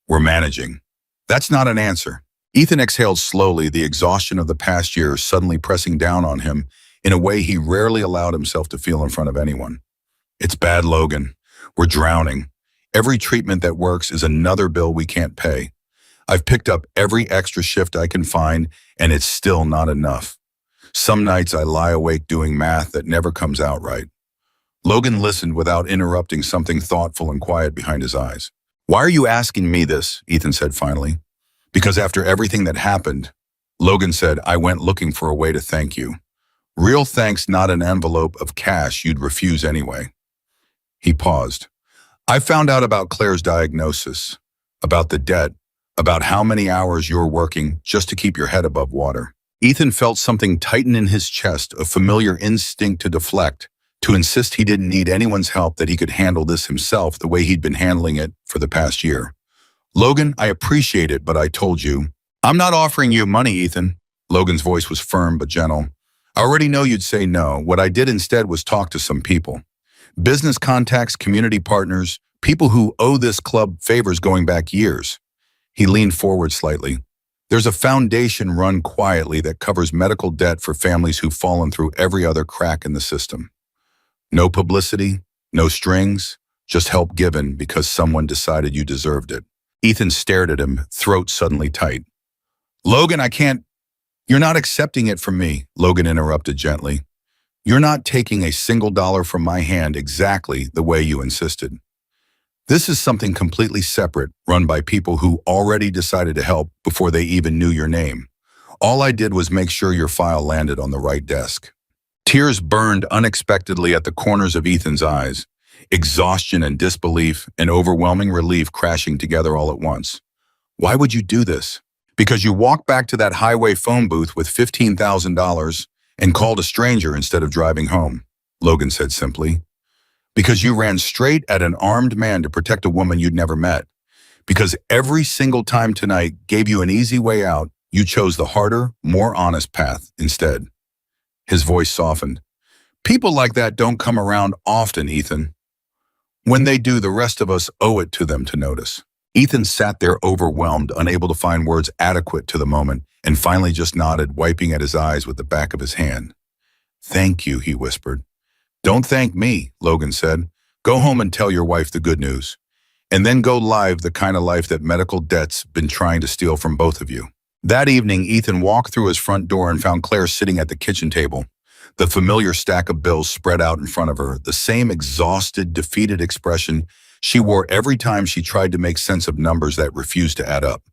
We're managing. That's not an answer. Ethan exhaled slowly, the exhaustion of the past year suddenly pressing down on him in a way he rarely allowed himself to feel in front of anyone. It's bad, Logan. We're drowning. Every treatment that works is another bill we can't pay. I've picked up every extra shift I can find, and it's still not enough. Some nights I lie awake doing math that never comes out right. Logan listened without interrupting, something thoughtful and quiet behind his eyes. Why are you asking me this? Ethan said finally. Because after everything that happened, Logan said, I went looking for a way to thank you. Real thanks, not an envelope of cash you'd refuse anyway. He paused. I found out about Claire's diagnosis, about the debt, about how many hours you're working just to keep your head above water. Ethan felt something tighten in his chest, a familiar instinct to deflect, to insist he didn't need anyone's help, that he could handle this himself the way he'd been handling it for the past year. Logan, I appreciate it, but I told you. I'm not offering you money, Ethan. Logan's voice was firm but gentle. I already know you'd say no. What I did instead was talk to some people. Business contacts, community partners, people who owe this club favors going back years. He leaned forward slightly. There's a foundation run quietly that covers medical debt for families who've fallen through every other crack in the system. No publicity, no strings, just help given because someone decided you deserved it. Ethan stared at him, throat suddenly tight. Logan, I can't. You're not accepting it from me, Logan interrupted gently. You're not taking a single dollar from my hand exactly the way you insisted. This is something completely separate, run by people who already decided to help before they even knew your name. All I did was make sure your file landed on the right desk. Tears burned unexpectedly at the corners of Ethan's eyes, exhaustion and disbelief and overwhelming relief crashing together all at once. Why would you do this? Because you walked back to that highway phone booth with $15,000 and called a stranger instead of driving home, Logan said simply. Because you ran straight at an armed man to protect a woman you'd never met. Because every single time tonight gave you an easy way out, you chose the harder, more honest path instead. His voice softened. People like that don't come around often, Ethan. When they do, the rest of us owe it to them to notice. Ethan sat there overwhelmed, unable to find words adequate to the moment, and finally just nodded, wiping at his eyes with the back of his hand. Thank you, he whispered. Don't thank me, Logan said. Go home and tell your wife the good news. And then go live the kind of life that medical debt's been trying to steal from both of you. That evening, Ethan walked through his front door and found Claire sitting at the kitchen table. The familiar stack of bills spread out in front of her, the same exhausted, defeated expression she wore every time she tried to make sense of numbers that refused to add up.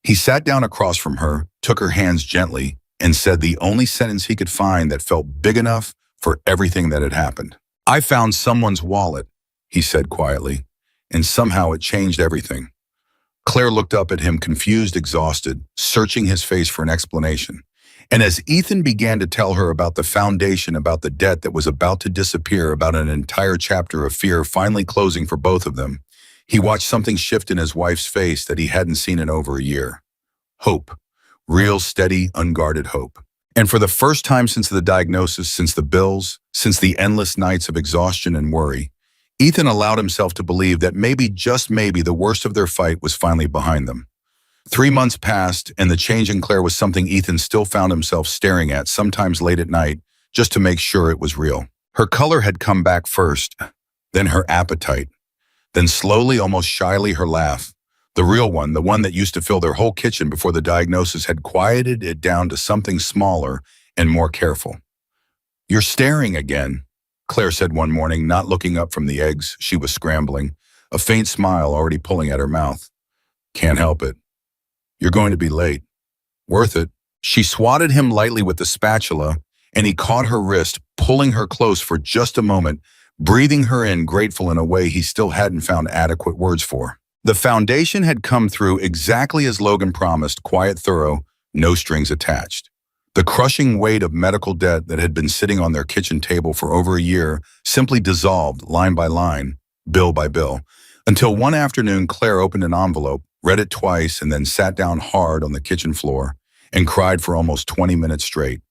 He sat down across from her, took her hands gently, and said the only sentence he could find that felt big enough for everything that had happened. I found someone's wallet, he said quietly, and somehow it changed everything. Claire looked up at him, confused, exhausted, searching his face for an explanation. And as Ethan began to tell her about the foundation, about the debt that was about to disappear, about an entire chapter of fear finally closing for both of them, he watched something shift in his wife's face that he hadn't seen in over a year. Hope. Real, steady, unguarded hope. And for the first time since the diagnosis, since the bills, since the endless nights of exhaustion and worry, Ethan allowed himself to believe that maybe, just maybe, the worst of their fight was finally behind them. 3 months passed, and the change in Claire was something Ethan still found himself staring at, sometimes late at night, just to make sure it was real. Her color had come back first, then her appetite. Then slowly, almost shyly, her laugh. The real one, the one that used to fill their whole kitchen before the diagnosis, had quieted it down to something smaller and more careful. "You're staring again," Claire said one morning, not looking up from the eggs she was scrambling, a faint smile already pulling at her mouth. "Can't help it. You're going to be late. Worth it." She swatted him lightly with the spatula, and he caught her wrist, pulling her close for just a moment, breathing her in, grateful in a way he still hadn't found adequate words for. The foundation had come through exactly as Logan promised, quiet, thorough, no strings attached. The crushing weight of medical debt that had been sitting on their kitchen table for over a year simply dissolved line by line, bill by bill, until one afternoon Claire opened an envelope, read it twice, and then sat down hard on the kitchen floor and cried for almost 20 minutes straight.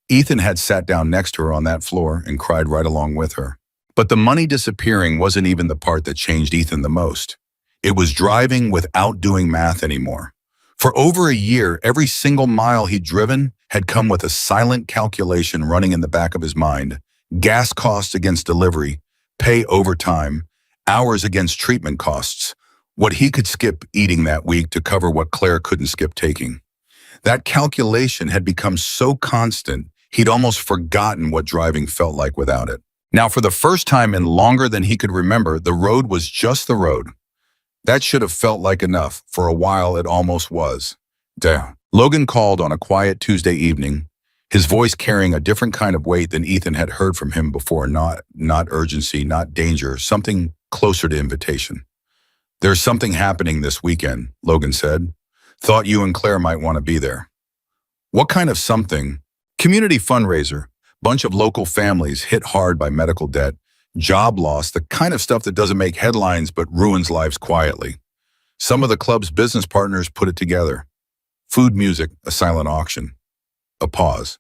Ethan had sat down next to her on that floor and cried right along with her. But the money disappearing wasn't even the part that changed Ethan the most. It was driving without doing math anymore. For over a year, every single mile he'd driven had come with a silent calculation running in the back of his mind. Gas costs against delivery, pay overtime, hours against treatment costs, what he could skip eating that week to cover what Claire couldn't skip taking. That calculation had become so constant, he'd almost forgotten what driving felt like without it. Now, for the first time in longer than he could remember, the road was just the road. That should have felt like enough. For a while, it almost was. Damn. Logan called on a quiet Tuesday evening, his voice carrying a different kind of weight than Ethan had heard from him before. Not urgency, not danger, something closer to invitation. "There's something happening this weekend," Logan said. "Thought you and Claire might want to be there." "What kind of something?" "Community fundraiser. Bunch of local families hit hard by medical debt, job loss, the kind of stuff that doesn't make headlines but ruins lives quietly. Some of the club's business partners put it together. Food, music, a silent auction." A pause.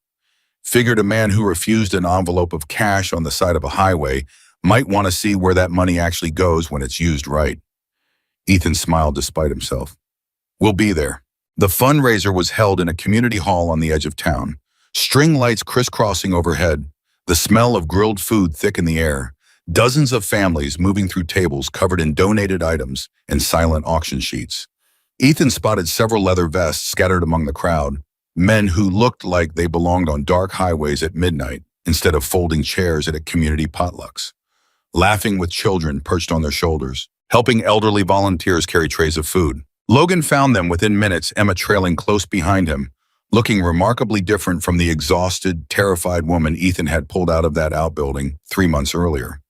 Figured a man who refused an envelope of cash on the side of a highway might want to see where that money actually goes when it's used right. Ethan smiled despite himself. "We'll be there." The fundraiser was held in a community hall on the edge of town. String lights crisscrossing overhead, the smell of grilled food thick in the air, dozens of families moving through tables covered in donated items and silent auction sheets. Ethan spotted several leather vests scattered among the crowd, men who looked like they belonged on dark highways at midnight instead of folding chairs at community potlucks, laughing with children perched on their shoulders, helping elderly volunteers carry trays of food. Logan found them within minutes, Emma trailing close behind him, looking remarkably different from the exhausted, terrified woman Ethan had pulled out of that outbuilding 3 months earlier.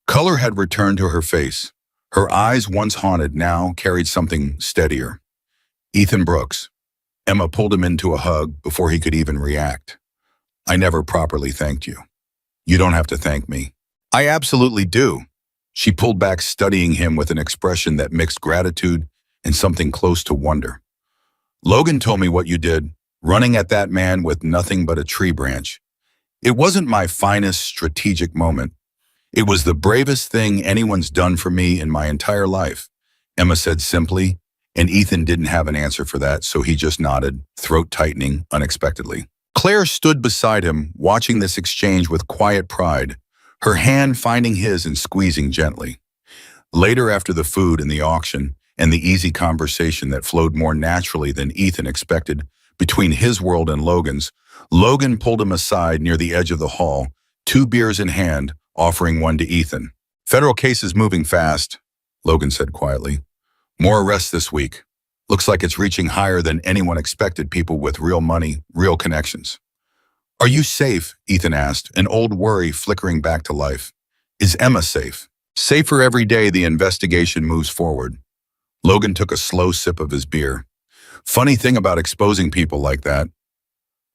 Color had returned to her face. Her eyes, once haunted, now carried something steadier. "Ethan Brooks." Emma pulled him into a hug before he could even react. "I never properly thanked you." "You don't have to thank me." "I absolutely do." She pulled back, studying him with an expression that mixed gratitude and something close to wonder. "Logan told me what you did, running at that man with nothing but a tree branch. It wasn't my finest strategic moment. It was the bravest thing anyone's done for me in my entire life," Emma said simply, and Ethan didn't have an answer for that, so he just nodded, throat tightening unexpectedly. Claire stood beside him, watching this exchange with quiet pride, her hand finding his and squeezing gently. Later, after the food and the auction, and the easy conversation that flowed more naturally than Ethan expected between his world and Logan's, Logan pulled him aside near the edge of the hall, 2 beers in hand, offering one to Ethan. "Federal case is moving fast," Logan said quietly. "More arrests this week. Looks like it's reaching higher than anyone expected, people with real money, real connections." "Are you safe?" Ethan asked, an old worry flickering back to life. "Is Emma safe?" "Safer every day the investigation moves forward." Logan took a slow sip of his beer. "Funny thing about exposing people like that.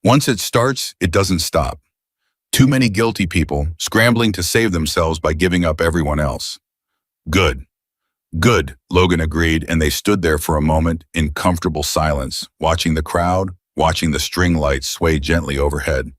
Once it starts, it doesn't stop. Too many guilty people scrambling to save themselves by giving up everyone else." "Good. Good," Logan agreed, and they stood there for a moment in comfortable silence, watching the crowd, watching the string lights sway gently overhead.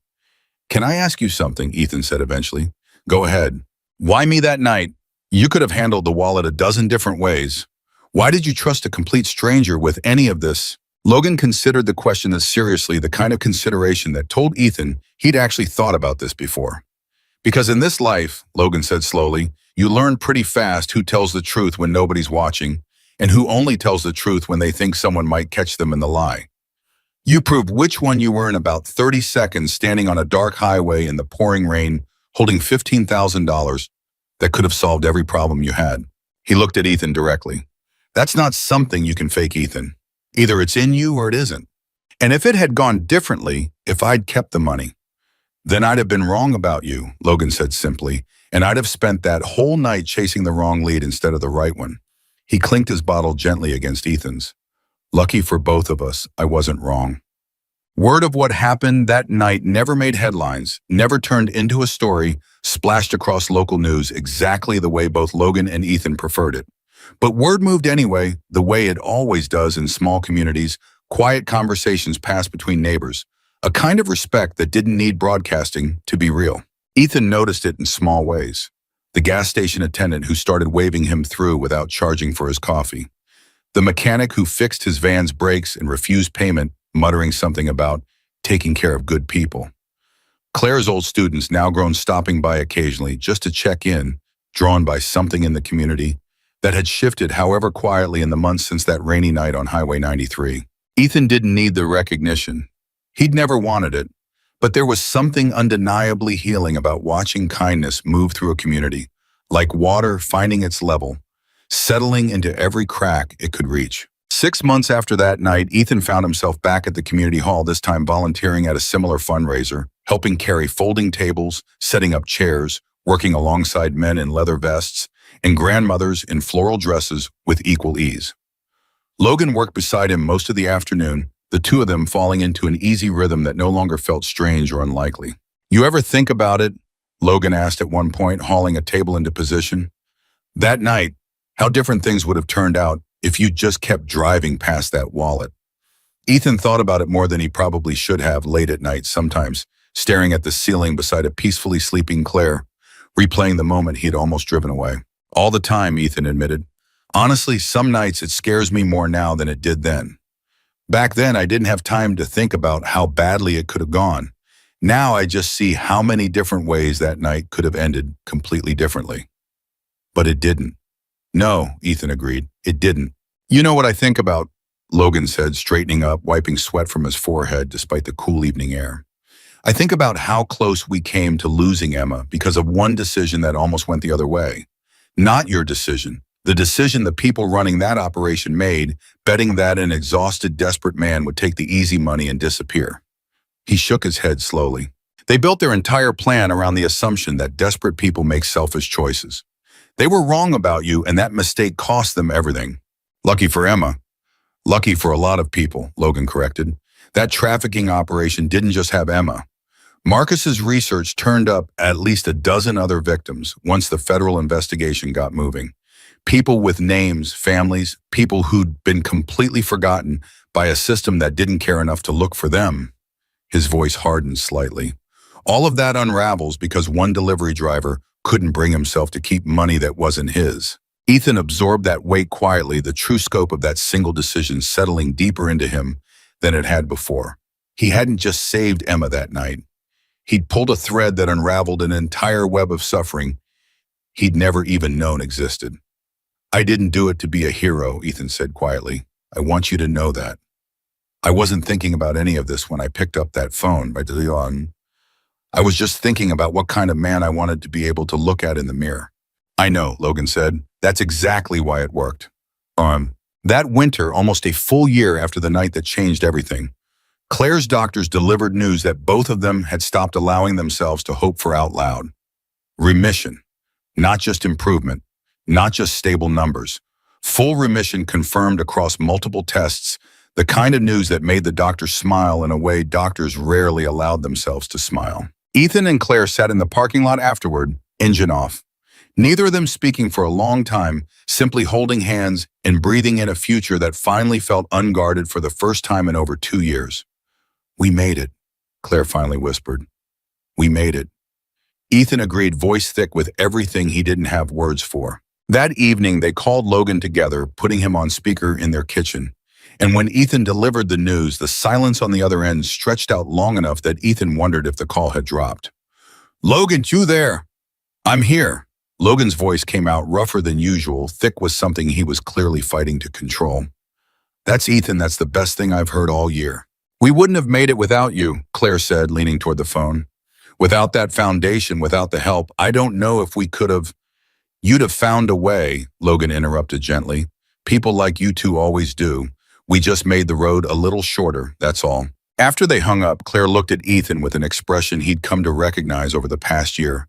"Can I ask you something?" Ethan said eventually. "Go ahead." "Why me that night? You could have handled the wallet a dozen different ways. Why did you trust a complete stranger with any of this?" Logan considered the question as seriously, the kind of consideration that told Ethan he'd actually thought about this before. "Because in this life," Logan said slowly, You learn pretty fast who tells the truth when nobody's watching, and who only tells the truth when they think someone might catch them in the lie. You proved which one you were in about 30 seconds, standing on a dark highway in the pouring rain, holding $15,000 that could have solved every problem you had. He looked at Ethan directly. That's not something you can fake, Ethan. Either it's in you or it isn't. And if it had gone differently, if I'd kept the money, then I'd have been wrong about you, Logan said simply, and I'd have spent that whole night chasing the wrong lead instead of the right one. He clinked his bottle gently against Ethan's. Lucky for both of us, I wasn't wrong. Word of what happened that night never made headlines, never turned into a story, splashed across local news exactly the way both Logan and Ethan preferred it. But word moved anyway, the way it always does in small communities. Quiet conversations passed between neighbors, a kind of respect that didn't need broadcasting to be real. Ethan noticed it in small ways. The gas station attendant who started waving him through without charging for his coffee. The mechanic who fixed his van's brakes and refused payment, muttering something about taking care of good people. Claire's old students, now grown, stopping by occasionally just to check in, drawn by something in the community that had shifted, however quietly, in the months since that rainy night on Highway 93. Ethan didn't need the recognition. He'd never wanted it, but there was something undeniably healing about watching kindness move through a community, like water finding its level, settling into every crack it could reach. 6 months after that night, Ethan found himself back at the community hall, this time volunteering at a similar fundraiser, helping carry folding tables, setting up chairs, working alongside men in leather vests, and grandmothers in floral dresses with equal ease. Logan worked beside him most of the afternoon, the two of them falling into an easy rhythm that no longer felt strange or unlikely. You ever think about it? Logan asked at one point, hauling a table into position. That night, how different things would have turned out if you just kept driving past that wallet. Ethan thought about it more than he probably should have late at night, sometimes staring at the ceiling beside a peacefully sleeping Claire, replaying the moment he had almost driven away. All the time, Ethan admitted. Honestly, some nights it scares me more now than it did then. Back then, I didn't have time to think about how badly it could have gone. Now I just see how many different ways that night could have ended completely differently. But it didn't. No, Ethan agreed, it didn't. You know what I think about, Logan said, straightening up, wiping sweat from his forehead despite the cool evening air. I think about how close we came to losing Emma because of one decision that almost went the other way. Not your decision. The decision the people running that operation made, betting that an exhausted, desperate man would take the easy money and disappear. He shook his head slowly. They built their entire plan around the assumption that desperate people make selfish choices. They were wrong about you, and that mistake cost them everything. Lucky for Emma. Lucky for a lot of people, Logan corrected. That trafficking operation didn't just have Emma. Marcus's research turned up at least a dozen other victims once the federal investigation got moving. People with names, families, people who'd been completely forgotten by a system that didn't care enough to look for them. His voice hardened slightly. All of that unravels because one delivery driver couldn't bring himself to keep money that wasn't his. Ethan absorbed that weight quietly, the true scope of that single decision settling deeper into him than it had before. He hadn't just saved Emma that night. He'd pulled a thread that unraveled an entire web of suffering he'd never even known existed. I didn't do it to be a hero, Ethan said quietly. I want you to know that. I wasn't thinking about any of this when I picked up that phone by DeLeon. I was just thinking about what kind of man I wanted to be able to look at in the mirror. I know, Logan said. That's exactly why it worked. That winter, almost a full year after the night that changed everything, Claire's doctors delivered news that both of them had stopped allowing themselves to hope for out loud. Remission, not just improvement, not just stable numbers. Full remission confirmed across multiple tests, the kind of news that made the doctors smile in a way doctors rarely allowed themselves to smile. Ethan and Claire sat in the parking lot afterward, engine off. Neither of them speaking for a long time, simply holding hands and breathing in a future that finally felt unguarded for the first time in over 2 years. We made it, Claire finally whispered. We made it. Ethan agreed, voice thick with everything he didn't have words for. That evening, they called Logan together, putting him on speaker in their kitchen. And when Ethan delivered the news, the silence on the other end stretched out long enough that Ethan wondered if the call had dropped. Logan, you there? I'm here, Logan's voice came out rougher than usual, thick with something he was clearly fighting to control. "That's Ethan, that's the best thing I've heard all year." "We wouldn't have made it without you," Claire said, leaning toward the phone. "Without that foundation, without the help, I don't know if we could have—" "You'd have found a way," Logan interrupted gently. "People like you two always do. We just made the road a little shorter, that's all." After they hung up, Claire looked at Ethan with an expression he'd come to recognize over the past year.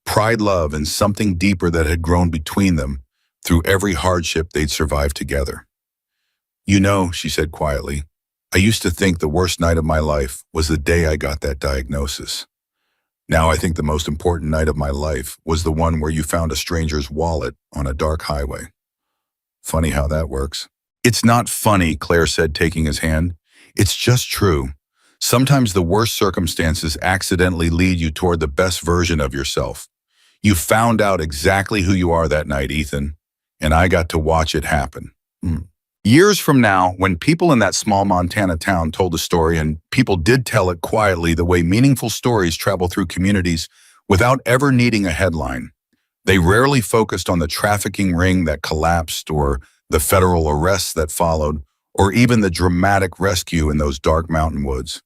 Pride, love, and something deeper that had grown between them through every hardship they'd survived together. "You know," she said quietly, "I used to think the worst night of my life was the day I got that diagnosis. Now I think the most important night of my life was the one where you found a stranger's wallet on a dark highway." Funny how that works. "It's not funny," Claire said, taking his hand. "It's just true. Sometimes the worst circumstances accidentally lead you toward the best version of yourself. You found out exactly who you are that night, Ethan, and I got to watch it happen." Years from now, when people in that small Montana town told the story, and people did tell it quietly the way meaningful stories travel through communities without ever needing a headline, they rarely focused on the trafficking ring that collapsed or the federal arrests that followed, or even the dramatic rescue in those dark mountain woods.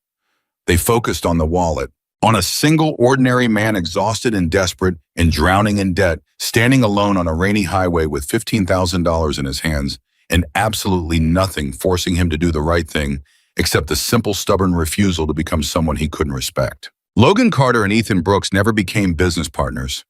They focused on the wallet, on a single ordinary man exhausted and desperate and drowning in debt, standing alone on a rainy highway with $15,000 in his hands, and absolutely nothing forcing him to do the right thing except the simple, stubborn refusal to become someone he couldn't respect. Logan Carter and Ethan Brooks never became business partners.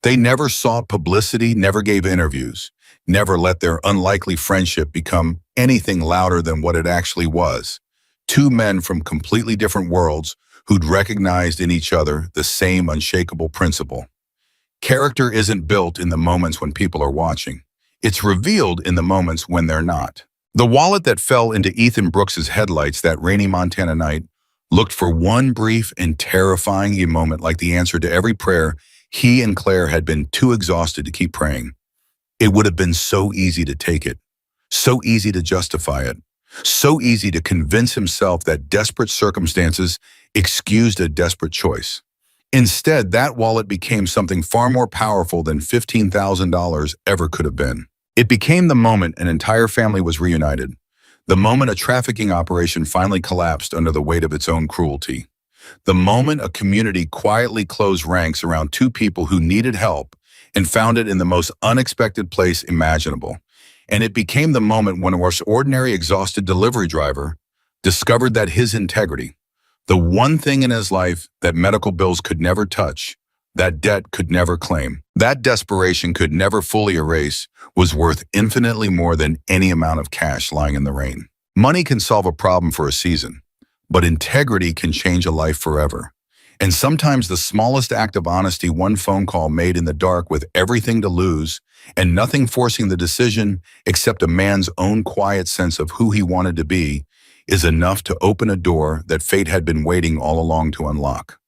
They never sought publicity, never gave interviews, never let their unlikely friendship become anything louder than what it actually was. Two men from completely different worlds who'd recognized in each other the same unshakable principle. Character isn't built in the moments when people are watching. It's revealed in the moments when they're not. The wallet that fell into Ethan Brooks's headlights that rainy Montana night looked for one brief and terrifying moment like the answer to every prayer he and Claire had been too exhausted to keep praying. It would have been so easy to take it, so easy to justify it, so easy to convince himself that desperate circumstances excused a desperate choice. Instead, that wallet became something far more powerful than $15,000 ever could have been. It became the moment an entire family was reunited, the moment a trafficking operation finally collapsed under the weight of its own cruelty, the moment a community quietly closed ranks around two people who needed help and found it in the most unexpected place imaginable. And it became the moment when an ordinary exhausted delivery driver discovered that his integrity, the one thing in his life that medical bills could never touch, that debt could never claim, that desperation could never fully erase, was worth infinitely more than any amount of cash lying in the rain. Money can solve a problem for a season, but integrity can change a life forever. And sometimes the smallest act of honesty, one phone call made in the dark with everything to lose and nothing forcing the decision except a man's own quiet sense of who he wanted to be, is enough to open a door that fate had been waiting all along to unlock.